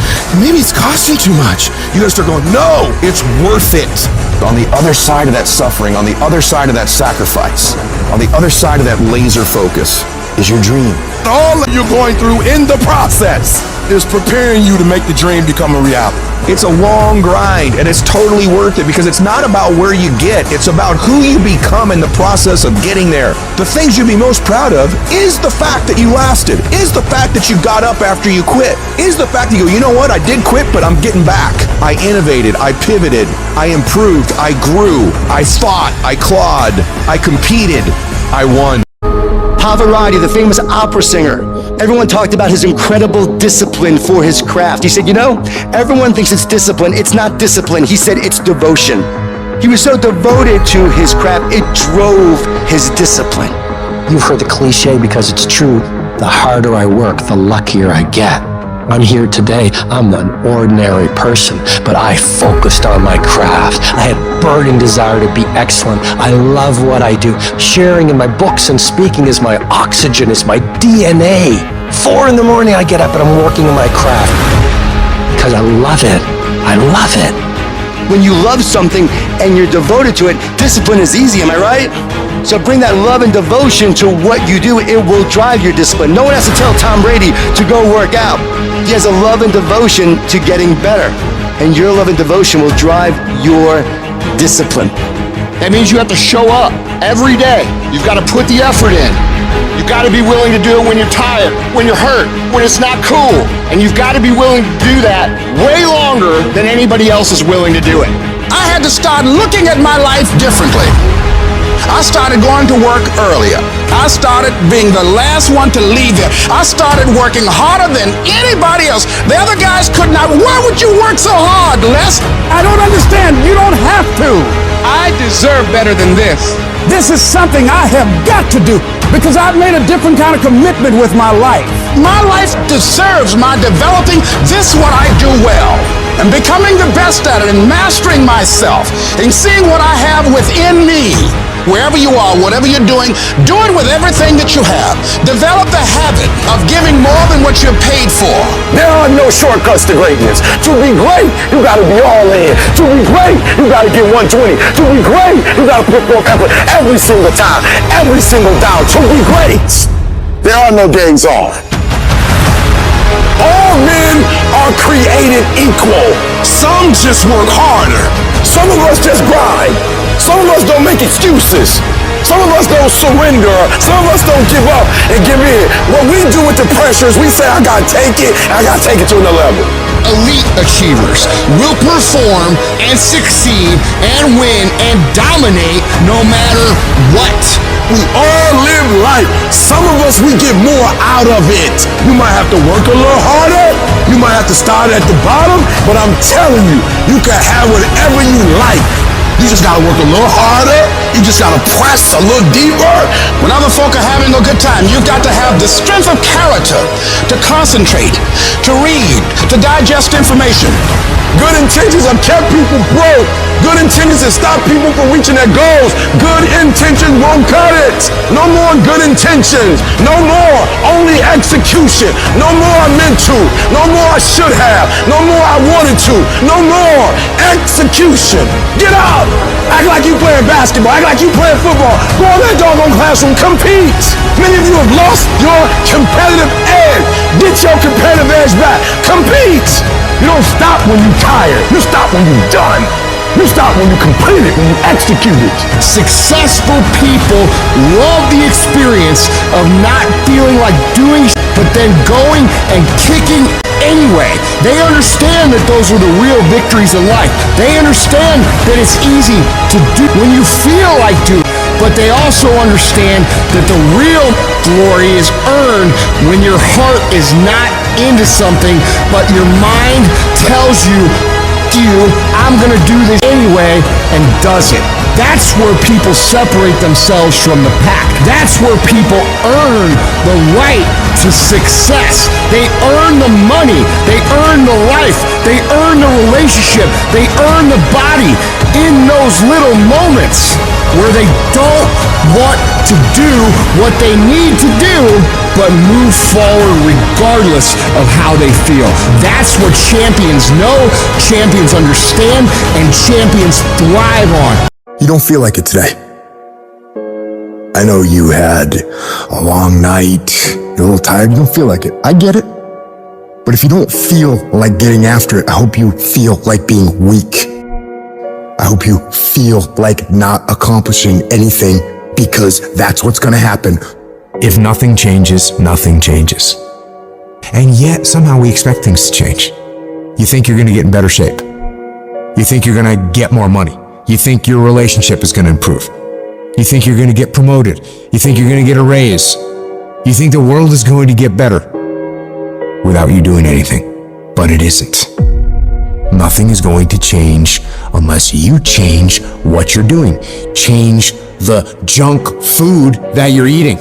S17: maybe it's costing too much. You gotta start going, no, it's worth it. On the other side of that suffering, on the other side of that sacrifice, on the other side of that laser focus is your dream.
S11: All that you're going through in the process is preparing you to make the dream become a reality.
S17: It's a long grind, and it's totally worth it because it's not about where you get, it's about who you become in the process of getting there. The things you'd be most proud of is the fact that you lasted, is the fact that you got up after you quit, is the fact that you go, you know what, I did quit, but I'm getting back. I innovated, I pivoted, I improved, I grew, I fought, I clawed, I competed, I won.
S8: Pavarotti, the famous opera singer, everyone talked about his incredible discipline for his craft. He said, you know, everyone thinks it's discipline. It's not discipline. He said it's devotion. He was so devoted to his craft, it drove his discipline.
S15: You've heard the cliche because it's true. The harder I work, the luckier I get. I'm here today. I'm an ordinary person, but I focused on my craft. I had burning desire to be excellent. I love what I do. Sharing in my books and speaking is my oxygen, is my DNA. 4 in the morning I get up and I'm working on my craft because I love it. I love it.
S8: When you love something and you're devoted to it, discipline is easy, am I right? So bring that love and devotion to what you do. It will drive your discipline. No one has to tell Tom Brady to go work out. He has a love and devotion to getting better. And your love and devotion will drive your discipline.
S16: That means you have to show up every day. You've got to put the effort in. You've got to be willing to do it when you're tired, when you're hurt, when it's not cool. And you've got to be willing to do that way longer than anybody else is willing to do it. I had to start looking at my life differently. I started going to work earlier. I started being the last one to leave there. I started working harder than anybody else. The other guys could not. Why would you work so hard, Les?
S14: I don't understand. You don't have to.
S16: I deserve better than this.
S14: This is something I have got to do because I've made a different kind of commitment with my life.
S16: My life deserves my developing this what I do well and becoming the best at it and mastering myself and seeing what I have within me. Wherever you are, whatever you're doing, do it with everything that you have. Develop the habit of giving more than what you're paid for.
S14: There are no shortcuts to greatness. To be great, you gotta be all in. To be great, you gotta get 120. To be great, you gotta put forth effort every single time, every single down. To be great, there are no days off. All men are created equal. Some just work harder. Some of us just grind. Some of us don't make excuses. Some of us don't surrender. Some of us don't give up and give in. What we do with the pressure is we say, I gotta take it, and I gotta take it to another level.
S5: Elite achievers will perform and succeed and win and dominate no matter what.
S11: We all live life. Some of us, we get more out of it. You might have to work a little harder. You might have to start at the bottom, but I'm telling you, you can have whatever you like. You just gotta work a little harder. You just gotta press a little deeper. When other folk are having a good time, you've got to have the strength of character to concentrate, to read, to digest information.
S19: Good intentions have kept people broke. Good intentions have stopped people from reaching their goals. Good intentions won't cut it. No more good intentions. No more only execution. No more I meant to. No more I should have. No more I wanted to. No more execution. Get out. Act like you playing basketball. Act like you playing football. Go in that doggone classroom. Compete. Many of you have lost your competitive edge. Get your competitive edge back. Compete. You don't stop when you're tired. You stop when you're done. You stop when you complete it, when you execute it.
S14: Successful people love the experience of not feeling like doing but then going and kicking anyway. They understand that those are the real victories in life. They understand that it's easy to do when you feel like doing, but they also understand that the real glory is earned when your heart is not into something, but your mind tells you, I'm gonna do this anyway, and does it. That's where people separate themselves from the pack. That's where people earn the right to success. They earn the money. They earn the life. They earn the relationship. They earn the body in those little moments where they don't want to do what they need to do, but move forward regardless of how they feel. That's what champions know, champions understand, and champions thrive on.
S15: You don't feel like it today. I know you had a long night, you're a little tired, you don't feel like it. I get it. But if you don't feel like getting after it, I hope you feel like being weak. I hope you feel like not accomplishing anything, because that's what's gonna happen. If nothing changes, nothing changes. And yet, somehow we expect things to change. You think you're gonna get in better shape. You think you're gonna get more money. You think your relationship is gonna improve. You think you're gonna get promoted. You think you're gonna get a raise. You think the world is going to get better without you doing anything. But it isn't. Nothing is going to change unless you change what you're doing. Change the junk food that you're eating.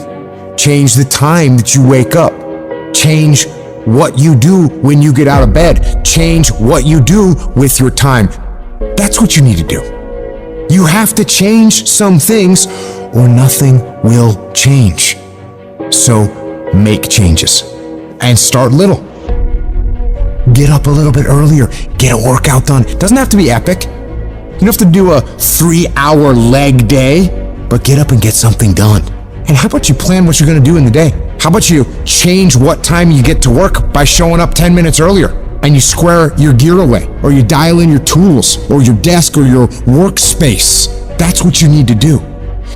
S15: Change the time that you wake up. Change what you do when you get out of bed. Change what you do with your time. That's what you need to do. You have to change some things or nothing will change. So make changes and start little. Get up a little bit earlier. Get a workout done. It doesn't have to be epic. You don't have to do a 3-hour leg day, but get up and get something done. And how about you plan what you're going to do in the day? How about you change what time you get to work by showing up 10 minutes earlier? And you square your gear away, or you dial in your tools, or your desk, or your workspace. That's what you need to do.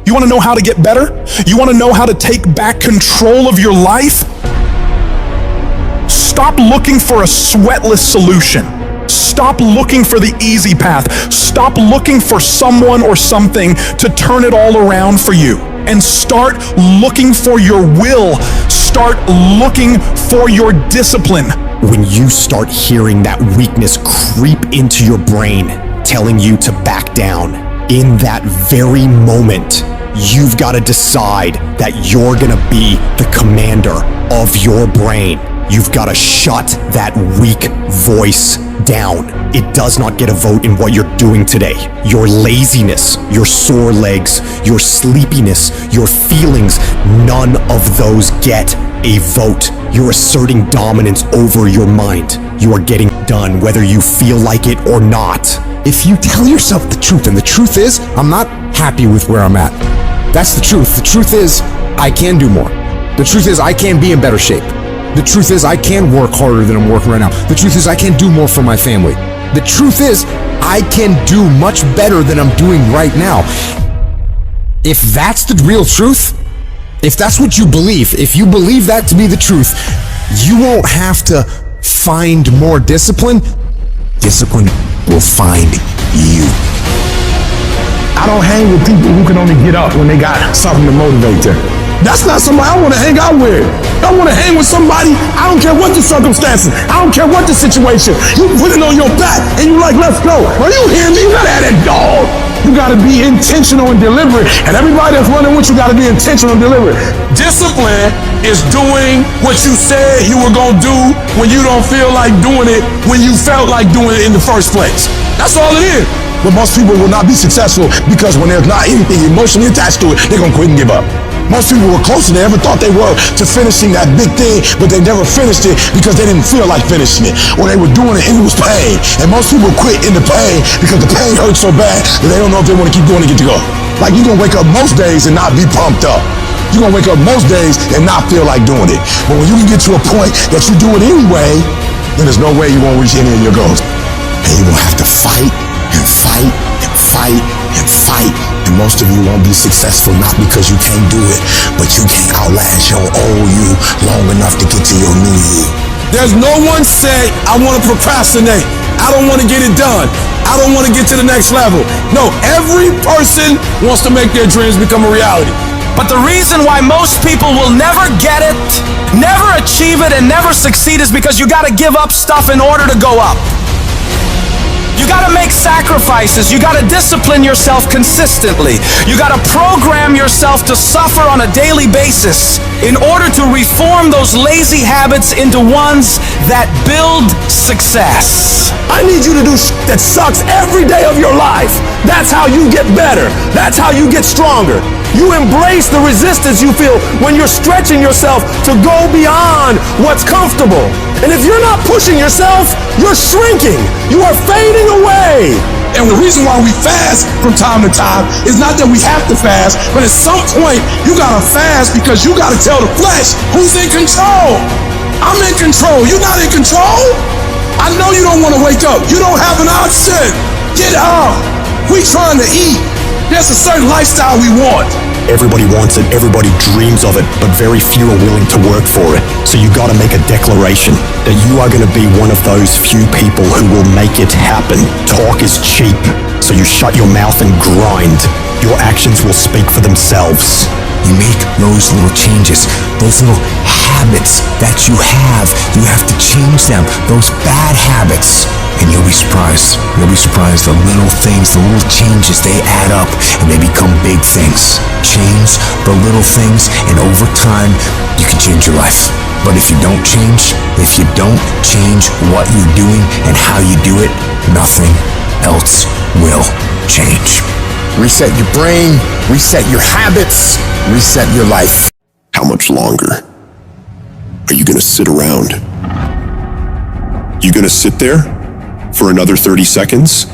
S20: You want to know how to get better? You want to know how to take back control of your life? Stop looking for a sweatless solution. Stop looking for the easy path. Stop looking for someone or something to turn it all around for you. And start looking for your will. Start looking for your discipline.
S21: When you start hearing that weakness creep into your brain, telling you to back down, in that very moment, you've got to decide that you're gonna be the commander of your brain. You've got to shut that weak voice down. It does not get a vote in what you're doing today. Your laziness, your sore legs, your sleepiness, your feelings, none of those get a vote. You're asserting dominance over your mind. You are getting done whether you feel like it or not.
S15: If you tell yourself the truth, and the truth is, I'm not happy with where I'm at. That's the truth. The truth is, I can do more. The truth is, I can be in better shape. The truth is, I can work harder than I'm working right now. The truth is, I can do more for my family. The truth is, I can do much better than I'm doing right now. If that's the real truth, if that's what you believe, if you believe that to be the truth, you won't have to find more discipline. Discipline will find you.
S11: I don't hang with people who can only get up when they got something to motivate them. That's not somebody I want to hang out with. I want to hang with somebody, I don't care what the circumstances, I don't care what the situation. You put it on your back and you like, let's go. Are you hearing me? You gotta have that dog.
S10: You got to be intentional and deliberate. And everybody that's running with you got to be intentional and deliberate.
S19: Discipline is doing what you said you were going to do when you don't feel like doing it when you felt like doing it in the first place. That's all it is.
S11: But most people will not be successful because when there's not anything emotionally attached to it, they're going to quit and give up. Most people were closer than they ever thought they were to finishing that big thing, but they never finished it because they didn't feel like finishing it, or they were doing it and it was pain. And most people quit in the pain because the pain hurts so bad that they don't know if they want to keep doing it to get to go. Like you're going to wake up most days and not be pumped up. You're going to wake up most days and not feel like doing it. But when you can get to a point that you do it anyway, then there's no way you won't reach any of your goals. And you're going to have to fight and fight and fight and fight. And most of you won't be successful not because you can't do it, but you can't outlast your old you long enough to get to your new you.
S19: There's no one say, I want to procrastinate. I don't want to get it done. I don't want to get to the next level. No, every person wants to make their dreams become a reality.
S3: But the reason why most people will never get it, never achieve it, and never succeed is because you got to give up stuff in order to go up. You gotta make sacrifices. You gotta discipline yourself consistently. You gotta program yourself to suffer on a daily basis in order to reform those lazy habits into ones that build success.
S11: I need you to do that sucks every day of your life. That's how you get better. That's how you get stronger. You embrace the resistance you feel when you're stretching yourself to go beyond what's comfortable. And if you're not pushing yourself, you're shrinking. You are fading away.
S19: And the reason why we fast from time to time is not that we have to fast, but at some point you gotta fast because you gotta tell the flesh who's in control. I'm in control. You're not in control. I know you don't want to wake up. You don't have an option. Get up. We trying to eat. There's a certain lifestyle we want.
S21: Everybody wants it, everybody dreams of it, but very few are willing to work for it. So you gotta make a declaration that you are gonna be one of those few people who will make it happen. Talk is cheap, so you shut your mouth and grind. Your actions will speak for themselves.
S15: You make those little changes, those little habits that you have to change them, those bad habits. And you'll be surprised. You'll be surprised. The little things, the little changes, they add up and they become big things. Change the little things, and over time, you can change your life. But if you don't change what you're doing and how you do it, nothing else will change. Reset your brain, reset your habits, reset your life.
S22: How much longer are you gonna sit around? You gonna sit there for another 30 seconds,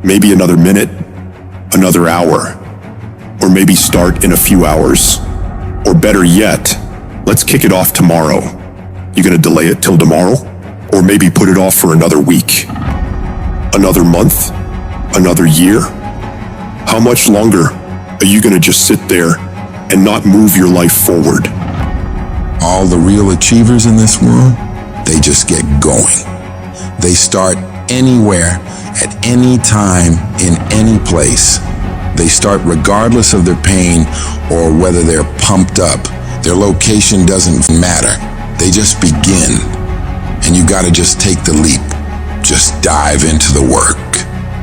S22: maybe another minute, another hour, or maybe start in a few hours? Or better yet, let's kick it off tomorrow. You gonna delay it till tomorrow? Or maybe put it off for another week, another month, another year? How much longer are you gonna just sit there and not move your life forward?
S23: All the real achievers in this world, they just get going. They start anywhere, at any time, in any place. They start regardless of their pain or whether they're pumped up. Their location doesn't matter. They just begin. And you gotta just take the leap. Just dive into the work.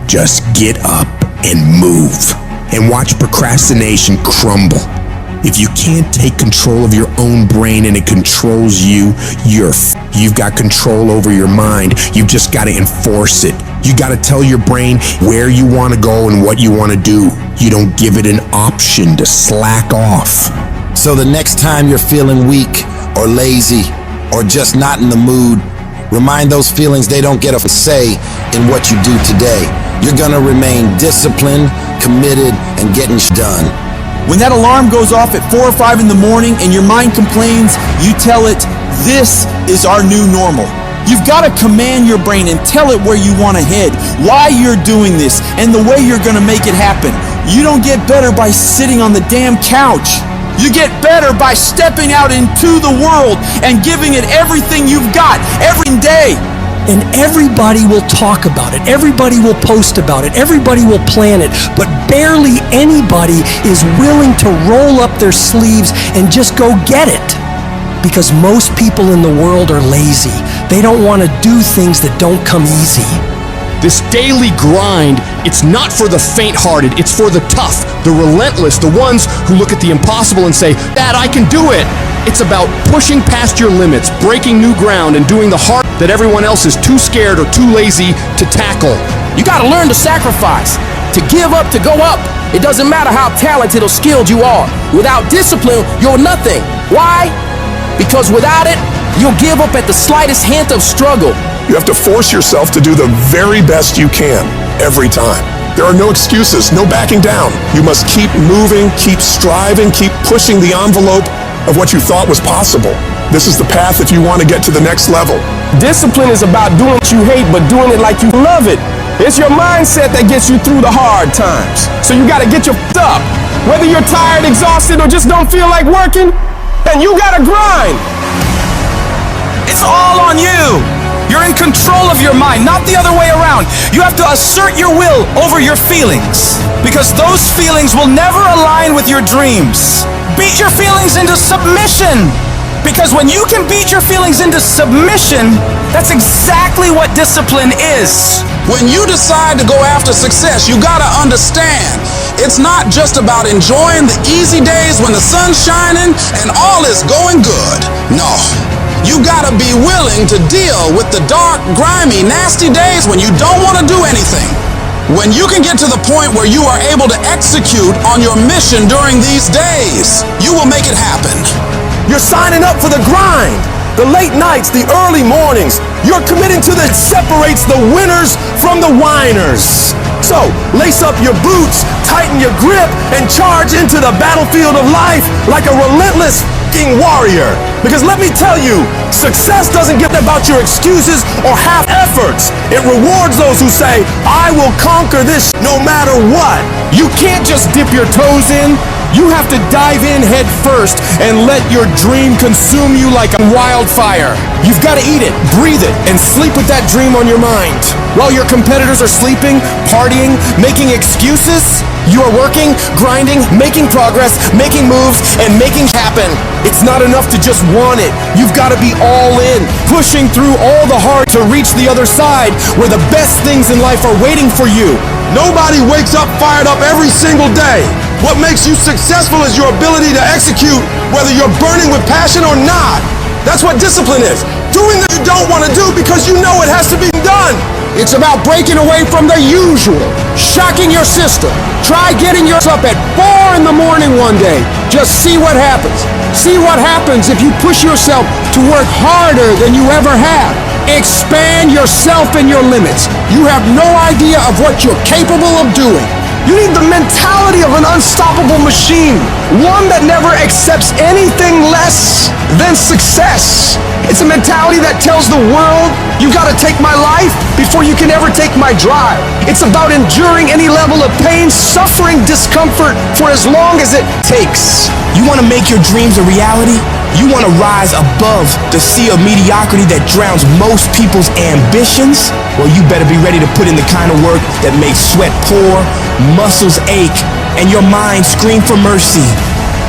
S15: Just get up and move. And watch procrastination crumble. If you can't take control of your own brain and it controls you, you've got control over your mind. You've just got to enforce it. You got to tell your brain where you want to go and what you want to do. You don't give it an option to slack off.
S23: So the next time you're feeling weak or lazy or just not in the mood, remind those feelings they don't get a say in what you do today. You're gonna remain disciplined, committed, and getting done.
S3: When that alarm goes off at 4 or 5 in the morning and your mind complains, you tell it, this is our new normal. You've got to command your brain and tell it where you want to head, why you're doing this, and the way you're going to make it happen. You don't get better by sitting on the damn couch. You get better by stepping out into the world and giving it everything you've got every day.
S24: And everybody will talk about it. Everybody will post about it. Everybody will plan it. But barely anybody is willing to roll up their sleeves and just go get it. Because most people in the world are lazy. They don't want to do things that don't come easy.
S5: This daily grind, it's not for the faint-hearted, it's for the tough, the relentless, the ones who look at the impossible and say, "Dad, I can do it." It's about pushing past your limits, breaking new ground, and doing the hard that everyone else is too scared or too lazy to tackle.
S3: You gotta learn to sacrifice, to give up, to go up. It doesn't matter how talented or skilled you are. Without discipline, you're nothing. Why? Because without it, you'll give up at the slightest hint of struggle.
S22: You have to force yourself to do the very best you can every time. There are no excuses, no backing down. You must keep moving, keep striving, keep pushing the envelope of what you thought was possible. This is the path if you want to get to the next level.
S13: Discipline is about doing what you hate, but doing it like you love it. It's your mindset that gets you through the hard times. So you gotta get your up. Whether you're tired, exhausted, or just don't feel like working, then you gotta grind.
S3: It's all on you. You're in control of your mind, not the other way around. You have to assert your will over your feelings, because those feelings will never align with your dreams. Beat your feelings into submission, because when you can beat your feelings into submission, that's exactly what discipline is.
S6: When you decide to go after success, you gotta understand, it's not just about enjoying the easy days when the sun's shining and all is going good. No. You gotta be willing to deal with the dark, grimy, nasty days when you don't want to do anything. When you can get to the point where you are able to execute on your mission during these days, you will make it happen.
S13: You're signing up for the grind, the late nights, the early mornings. You're committing to that separates the winners from the whiners. So, lace up your boots, tighten your grip, and charge into the battlefield of life like a relentless warrior. Because let me tell you, success doesn't get about your excuses or half efforts. It rewards those who say, "I will conquer this no matter what." You can't just dip your toes in. You have to dive in head first and let your dream consume you like a wildfire. You've got to eat it, breathe it, and sleep with that dream on your mind. While your competitors are sleeping, partying, making excuses, you are working, grinding, making progress, making moves, and making happen. It's not enough to just want it. You've got to be all in, pushing through all the hard to reach the other side where the best things in life are waiting for you. Nobody wakes up fired up every single day. What makes you successful is your ability to execute whether you're burning with passion or not. That's what discipline is. Doing that you don't want to do because you know it has to be done. It's about breaking away from the usual, shocking your system. Try getting yourself up at 4 in the morning one day. Just see what happens. See what happens if you push yourself to work harder than you ever have. Expand yourself and your limits. You have no idea of what you're capable of doing. You need the mentality of an unstoppable machine, one that never accepts anything less than success. It's a mentality that tells the world, you gotta take my life before you can ever take my drive. It's about enduring any level of pain, suffering, discomfort for as long as it takes.
S3: You wanna make your dreams a reality? You wanna rise above the sea of mediocrity that drowns most people's ambitions? Well, you better be ready to put in the kind of work that makes sweat pour, muscles ache, and your mind scream for mercy.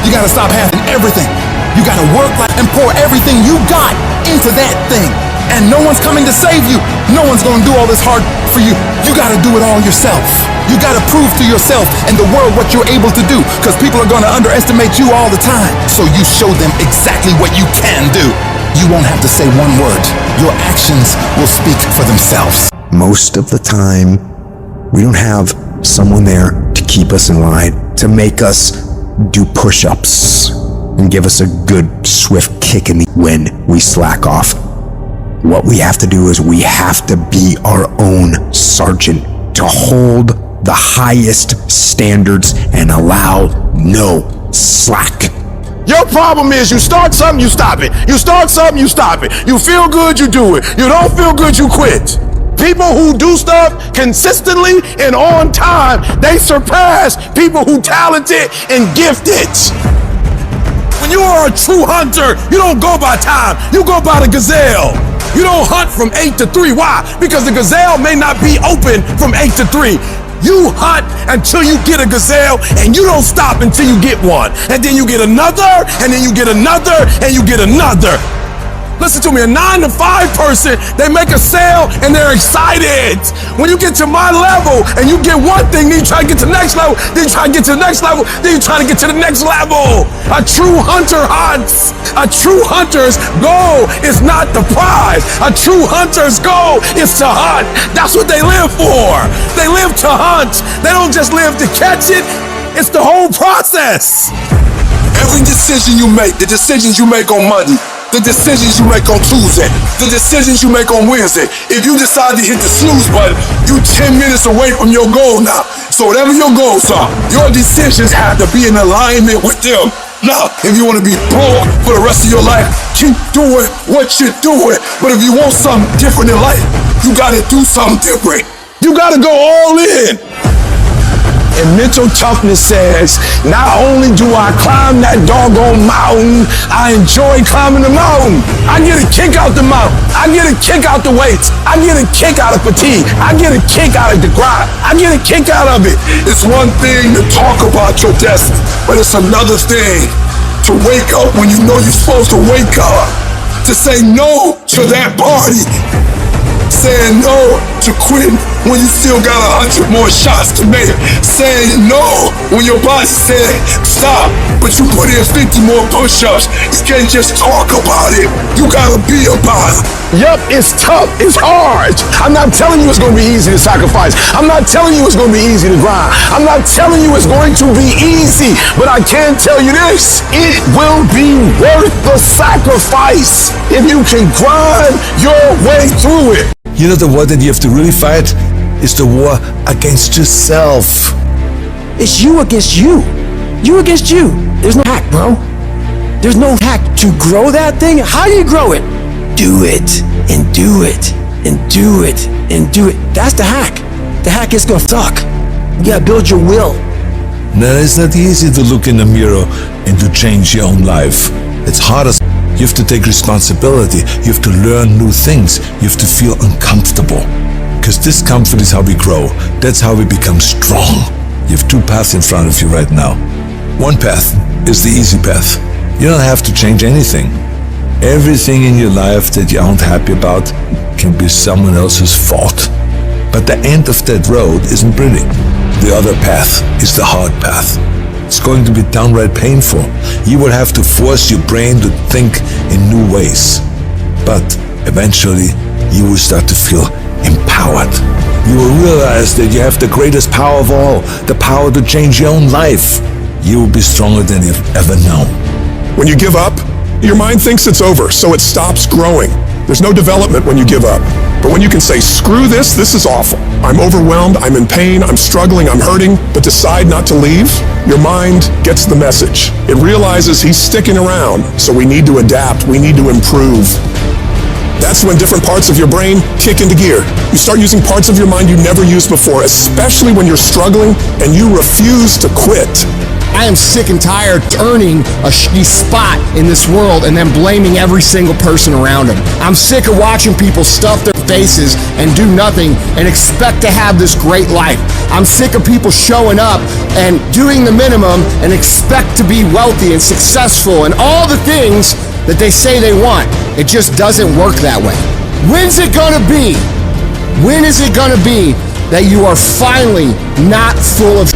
S19: You gotta stop having everything. You gotta work and pour everything you got into that thing. And no one's coming to save you. No one's gonna do all this hard for you. You gotta do it all yourself. You gotta prove to yourself and the world what you're able to do, because people are gonna underestimate you all the time. So you show them exactly what you can do. You won't have to say one word. Your actions will speak for themselves.
S15: Most of the time, we don't have someone there to keep us in line, to make us do push-ups and give us a good, swift kick in the when we slack off. What we have to do is we have to be our own sergeant, to hold the highest standards and allow no slack.
S13: Your problem is you start something, you stop it. You start something, you stop it. You feel good, you do it. You don't feel good, you quit. People who do stuff consistently and on time, they surpass people who talented and gifted. When you are a true hunter, you don't go by time, you go by the gazelle. You don't hunt from 8 to 3. Why? Because the gazelle may not be open from 8 to 3. You hunt until you get a gazelle, and you don't stop until you get one. And then you get another, and then you get another, and you get another.
S19: Listen to me, a 9 to 5 person, they make a sale and they're excited. When you get to my level and you get one thing, then you try to get to the next level, then you try to get to the next level, then you try to get to the next level. A true hunter hunts. A true hunter's goal is not the prize. A true hunter's goal is to hunt. That's what they live for. They live to hunt. They don't just live to catch it. It's the whole process.
S11: Every decision you make, the decisions you make on Monday, the decisions you make on Tuesday, the decisions you make on Wednesday. If you decide to hit the snooze button, you 10 minutes away from your goal now. So whatever your goals are, your decisions have to be in alignment with them. Now, if you want to be broke for the rest of your life, keep doing what you're doing. But if you want something different in life, you got to do something different. You got to go all in.
S19: And mental toughness says, not only do I climb that doggone mountain, I enjoy climbing the mountain. I get a kick out the mountain. I get a kick out the weights. I get a kick out of fatigue. I get a kick out of the grind. I get a kick out of it.
S11: It's one thing to talk about your destiny, but it's another thing to wake up when you know you're supposed to wake up, to say no to that party, saying no to quitting when you still got 100 more shots to make, saying no when your boss said stop, but you put in 50 more push-ups. You can't just talk about it, you gotta be about it.
S19: Yup, it's tough, it's hard. I'm not telling you it's gonna be easy to sacrifice. I'm not telling you it's gonna be easy to grind. I'm not telling you it's going to be easy, but I can tell you this, it will be worth the sacrifice if you can grind your way through it.
S4: You know, the war that you have to really fight is the war against yourself.
S24: It's you against you. You against you. There's no hack, bro. There's no hack to grow that thing. How do you grow it? Do it, and do it, and do it, and do it. That's the hack. The hack is gonna suck. You gotta build your will.
S4: Now, it's not easy to look in the mirror and to change your own life. It's harder. You have to take responsibility. You have to learn new things. You have to feel uncomfortable. Because discomfort is how we grow. That's how we become strong. You have two paths in front of you right now. One path is the easy path. You don't have to change anything. Everything in your life that you aren't happy about can be someone else's fault. But the end of that road isn't pretty. The other path is the hard path. It's going to be downright painful. You will have to force your brain to think in new ways. But eventually, you will start to feel empowered. You will realize that you have the greatest power of all, the power to change your own life. You will be stronger than you've ever known.
S11: When you give up, your mind thinks it's over, so it stops growing. There's no development when you give up. But when you can say, screw this is awful. I'm overwhelmed, I'm in pain, I'm struggling, I'm hurting, but decide not to leave, your mind gets the message. It realizes he's sticking around, so we need to adapt, we need to improve. That's when different parts of your brain kick into gear. You start using parts of your mind you never used before, especially when you're struggling and you refuse to quit.
S5: I am sick and tired of earning a shitty spot in this world and then blaming every single person around them. I'm sick of watching people stuff their faces and do nothing and expect to have this great life. I'm sick of people showing up and doing the minimum and expect to be wealthy and successful and all the things that they say they want. It just doesn't work that way. When's it gonna be? When is it gonna be that you are finally not full of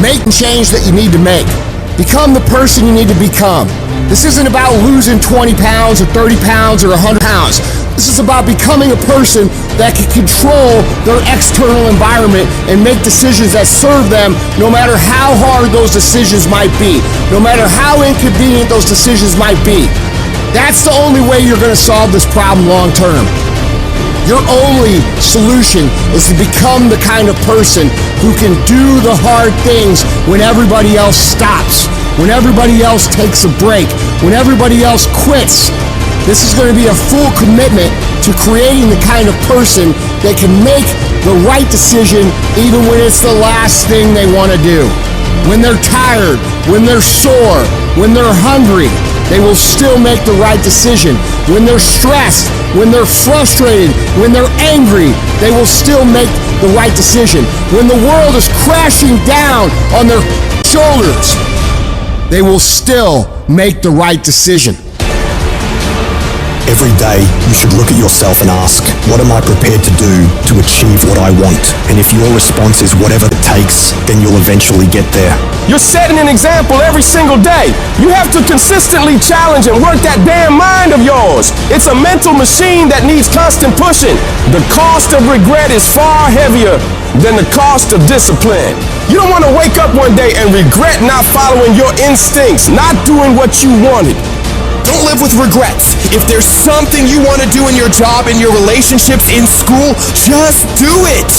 S5: make the change that you need to make? Become the person you need to become. This isn't about losing 20 pounds or 30 pounds or 100 pounds. This is about becoming a person that can control their external environment and make decisions that serve them no matter how hard those decisions might be, no matter how inconvenient those decisions might be. That's the only way you're going to solve this problem long term. Your only solution is to become the kind of person who can do the hard things when everybody else stops, when everybody else takes a break, when everybody else quits. This is going to be a full commitment to creating the kind of person that can make the right decision even when it's the last thing they want to do. When they're tired, when they're sore, when they're hungry, they will still make the right decision. When they're stressed, when they're frustrated, when they're angry, they will still make the right decision. When the world is crashing down on their shoulders, they will still make the right decision.
S21: Every day, you should look at yourself and ask, what am I prepared to do to achieve what I want? And if your response is whatever it takes, then you'll eventually get there.
S13: You're setting an example every single day. You have to consistently challenge and work that damn mind of yours. It's a mental machine that needs constant pushing. The cost of regret is far heavier than the cost of discipline. You don't want to wake up one day and regret not following your instincts, not doing what you wanted.
S5: Don't live with regrets. If there's something you want to do in your job, in your relationships, in school, just do it.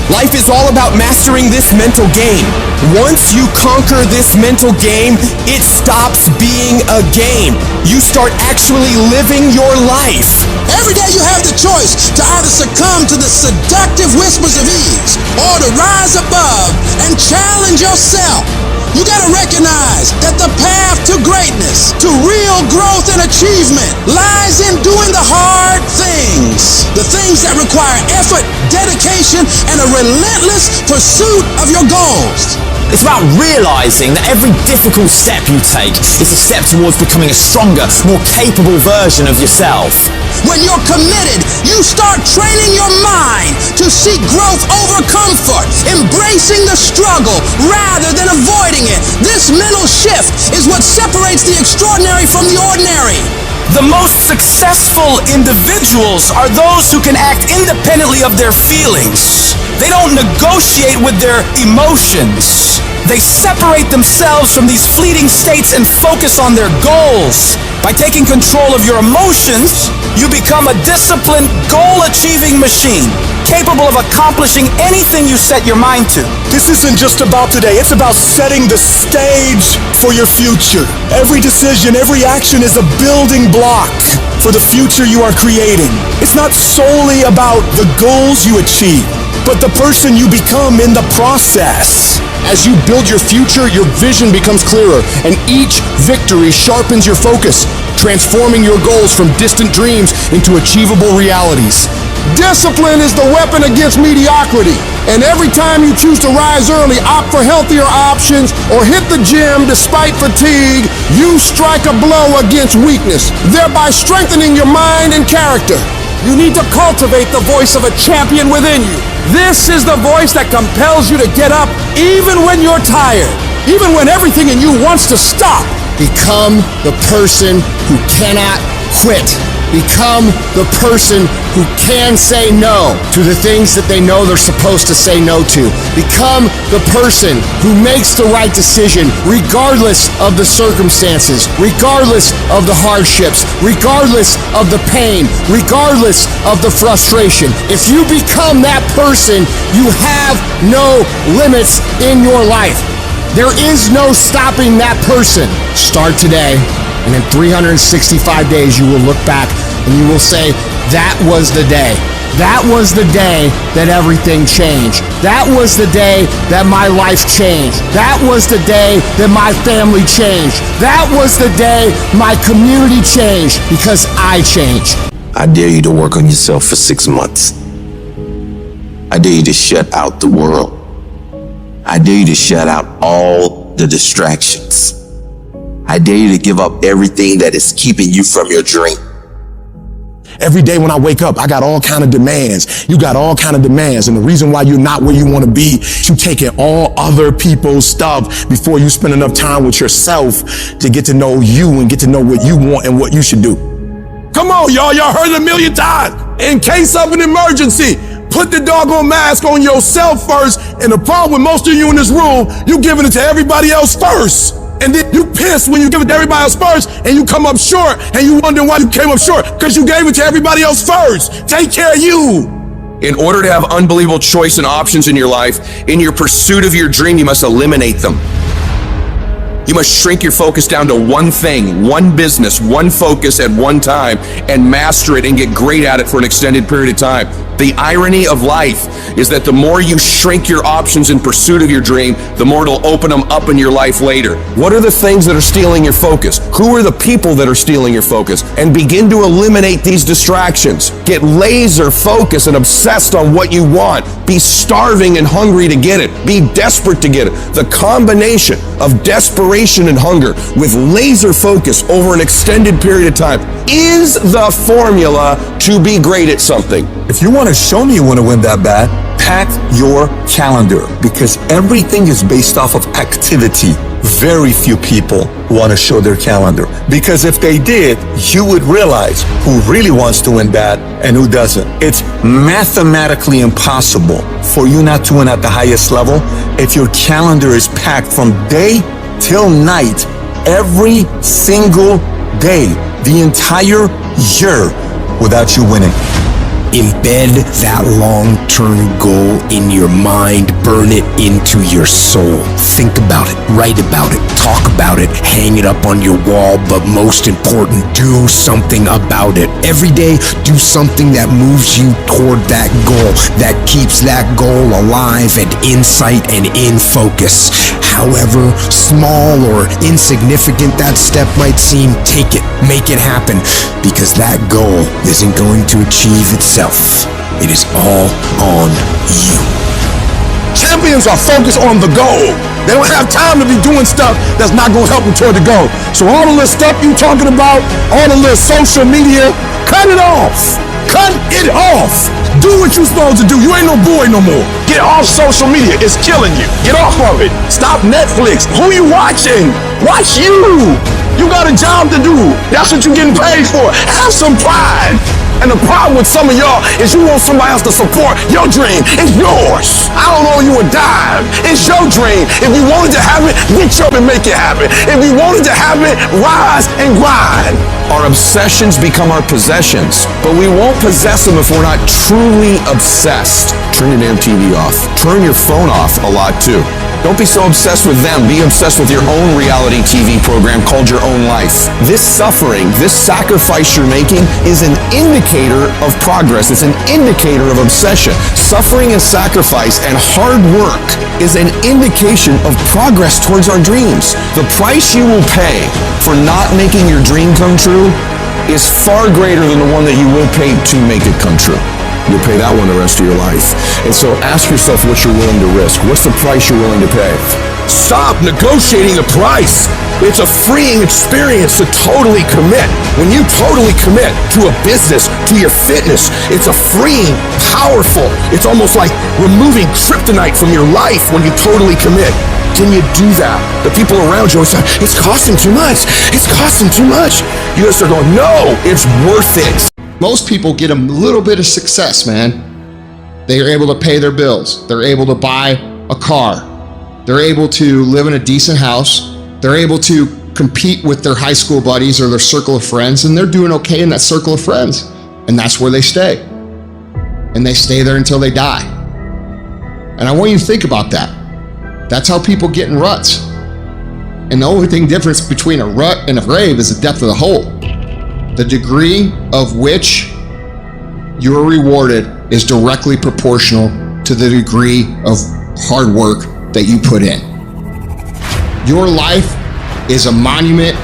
S5: Life is all about mastering this mental game. Once you conquer this mental game, it stops being a game. You start actually living your life.
S6: Every day you have the choice to either succumb to the seductive whispers of ease or to rise above and challenge yourself. You gotta recognize that the path to greatness, to real growth and achievement, lies in doing the hard things. The things that require effort, dedication, and a relentless pursuit of your goals.
S3: It's about realizing that every difficult step you take is a step towards becoming a stronger, more capable version of yourself.
S6: When you're committed, you start training your mind to seek growth over comfort, embracing the struggle rather than avoiding it. This mental shift is what separates the extraordinary from the ordinary.
S3: The most successful individuals are those who can act independently of their feelings. They don't negotiate with their emotions. They separate themselves from these fleeting states and focus on their goals. By taking control of your emotions, you become a disciplined, goal-achieving machine, capable of accomplishing anything you set your mind to.
S11: This isn't just about today, it's about setting the stage for your future. Every decision, every action is a building block for the future you are creating. It's not solely about the goals you achieve, but the person you become in the process.
S5: As you build your future, your vision becomes clearer, and each victory sharpens your focus, transforming your goals from distant dreams into achievable realities.
S10: Discipline is the weapon against mediocrity. And every time you choose to rise early, opt for healthier options, or hit the gym despite fatigue, you strike a blow against weakness, thereby strengthening your mind and character.
S13: You need to cultivate the voice of a champion within you. This is the voice that compels you to get up even when you're tired, even when everything in you wants to stop.
S5: Become the person who cannot quit. Become the person who can say no to the things that they know they're supposed to say no to. Become the person who makes the right decision regardless of the circumstances, regardless of the hardships, regardless of the pain, regardless of the frustration. If you become that person, you have no limits in your life. There is no stopping that person. Start today. And in 365 days, you will look back and you will say, that was the day. That was the day that everything changed. That was the day that my life changed. That was the day that my family changed. That was the day my community changed because I changed.
S7: I dare you to work on yourself for 6 months. I dare you to shut out the world. I dare you to shut out all the distractions. I dare you to give up everything that is keeping you from your dream.
S11: Every day when I wake up, I got all kind of demands. You got all kind of demands. And the reason why you're not where you want to be, you taking all other people's stuff before you spend enough time with yourself to get to know you and get to know what you want and what you should do. Come on, y'all. Y'all heard it a million times. In case of an emergency, put the doggone mask on yourself first. And the problem with most of you in this room, you giving it to everybody else first. And then you pissed when you give it to everybody else first and you come up short and you wonder why you came up short because you gave it to everybody else first. Take care of you.
S17: In order to have unbelievable choice and options in your life, in your pursuit of your dream, you must eliminate them. You must shrink your focus down to one thing, one business, one focus at one time, and master it and get great at it for an extended period of time. The irony of life is that the more you shrink your options in pursuit of your dream, the more it'll open them up in your life later. What are the things that are stealing your focus? Who are the people that are stealing your focus? And begin to eliminate these distractions. Get laser focused and obsessed on what you want. Be starving and hungry to get it. Be desperate to get it. The combination of desperation and hunger with laser focus over an extended period of time is the formula to be great at something.
S4: If you want to show me you want to win that bad, pack your calendar, because everything is based off of activity. Very few people want to show their calendar, because if they did, you would realize who really wants to win bad and who doesn't. It's mathematically impossible for you not to win at the highest level if your calendar is packed from day till night, every single day, the entire year, without you winning.
S21: Embed that long-term goal in your mind. Burn it into your soul. Think about it, write about it, talk about it, hang it up on your wall, but most important, do something about it. Every day, do something that moves you toward that goal, that keeps that goal alive and in sight and in focus. However small or insignificant that step might seem, take it, make it happen, because that goal isn't going to achieve itself. It is all on you.
S14: Champions are focused on the goal. They don't have time to be doing stuff that's not going to help them toward the goal. So all the little stuff you talking about, all the little social media, cut it off. Cut it off. Do what you're supposed to do. You ain't no boy no more. Get off social media. It's killing you. Get off of it. Stop Netflix. Who you watching? Watch you. You got a job to do. That's what you're getting paid for. Have some pride. And the problem with some of y'all is you want somebody else to support your dream. It's yours. I don't owe you a dime. It's your dream. If you wanted to have it, get up and make it happen. If you wanted to have it, rise and grind.
S17: Our obsessions become our possessions, but we won't possess them if we're not truly obsessed. Turn your damn TV off. Turn your phone off a lot too. Don't be so obsessed with them. Be obsessed with your own reality TV program called Your Own Life. This suffering, this sacrifice you're making is an indicator of progress. It's an indicator of obsession. Suffering and sacrifice and hard work is an indication of progress towards our dreams. The price you will pay for not making your dream come true is far greater than the one that you will pay to make it come true. You'll pay that one the rest of your life. And so ask yourself what you're willing to risk. What's the price you're willing to pay?
S14: Stop negotiating the price. It's a freeing experience to totally commit. When you totally commit to a business, to your fitness, it's a freeing, powerful, it's almost like removing kryptonite from your life when you totally commit. Can you do that? The people around you are saying, it's costing too much. It's costing too much. You just start going, no, it's worth it.
S5: Most people get a little bit of success, man. They are able to pay their bills. They're able to buy a car. They're able to live in a decent house. They're able to compete with their high school buddies or their circle of friends, and they're doing okay in that circle of friends. And that's where they stay. And they stay there until they die. And I want you to think about that. That's how people get in ruts. And the only difference between a rut and a grave is the depth of the hole. The degree of which you're rewarded is directly proportional to the degree of hard work that you put in. Your life is a monument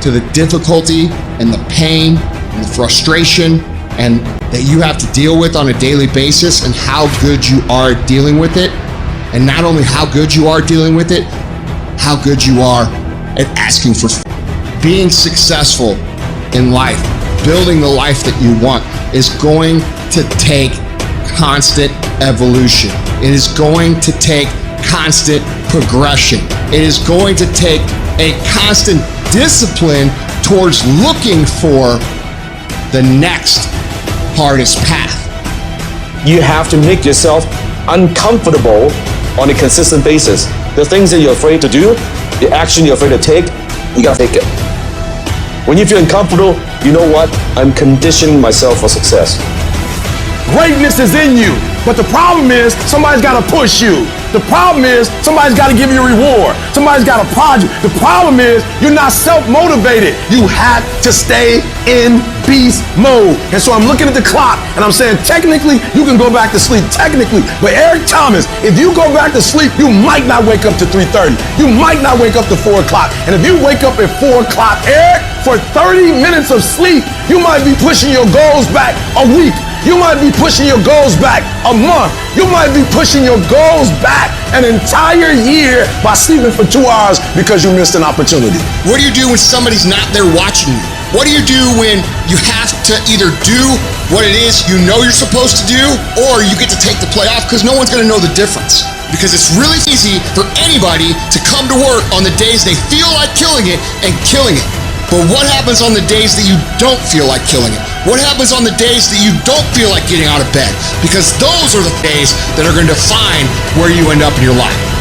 S5: to the difficulty and the pain and the frustration and that you have to deal with on a daily basis, and how good you are dealing with it. And not only how good you are dealing with it, how good you are at asking for being successful in life. Building the life that you want is going to take constant evolution. It is going to take constant progression. It is going to take a constant discipline towards looking for the next hardest path.
S1: You have to make yourself uncomfortable on a consistent basis. The things that you're afraid to do, the action you're afraid to take, you gotta take it. When you feel uncomfortable, you know what? I'm conditioning myself for success.
S19: Greatness is in you. But the problem is somebody's got to push you. The problem is somebody's got to give you a reward. Somebody's got to prod you. The problem is you're not self-motivated. You have to stay in beast mode. And so I'm looking at the clock and I'm saying, technically, you can go back to sleep. Technically. But Eric Thomas, if you go back to sleep, you might not wake up to 3:30. You might not wake up to 4 o'clock. And if you wake up at 4 o'clock, Eric, for 30 minutes of sleep, you might be pushing your goals back a week. You might be pushing your goals back a month. You might be pushing your goals back an entire year by sleeping for 2 hours because you missed an opportunity.
S5: What do you do when somebody's not there watching you? What do you do when you have to either do what it is you know you're supposed to do, or you get to take the play off because no one's going to know the difference? Because it's really easy for anybody to come to work on the days they feel like killing it and killing it. But what happens on the days that you don't feel like killing it? What happens on the days that you don't feel like getting out of bed? Because those are the days that are going to define where you end up in your life.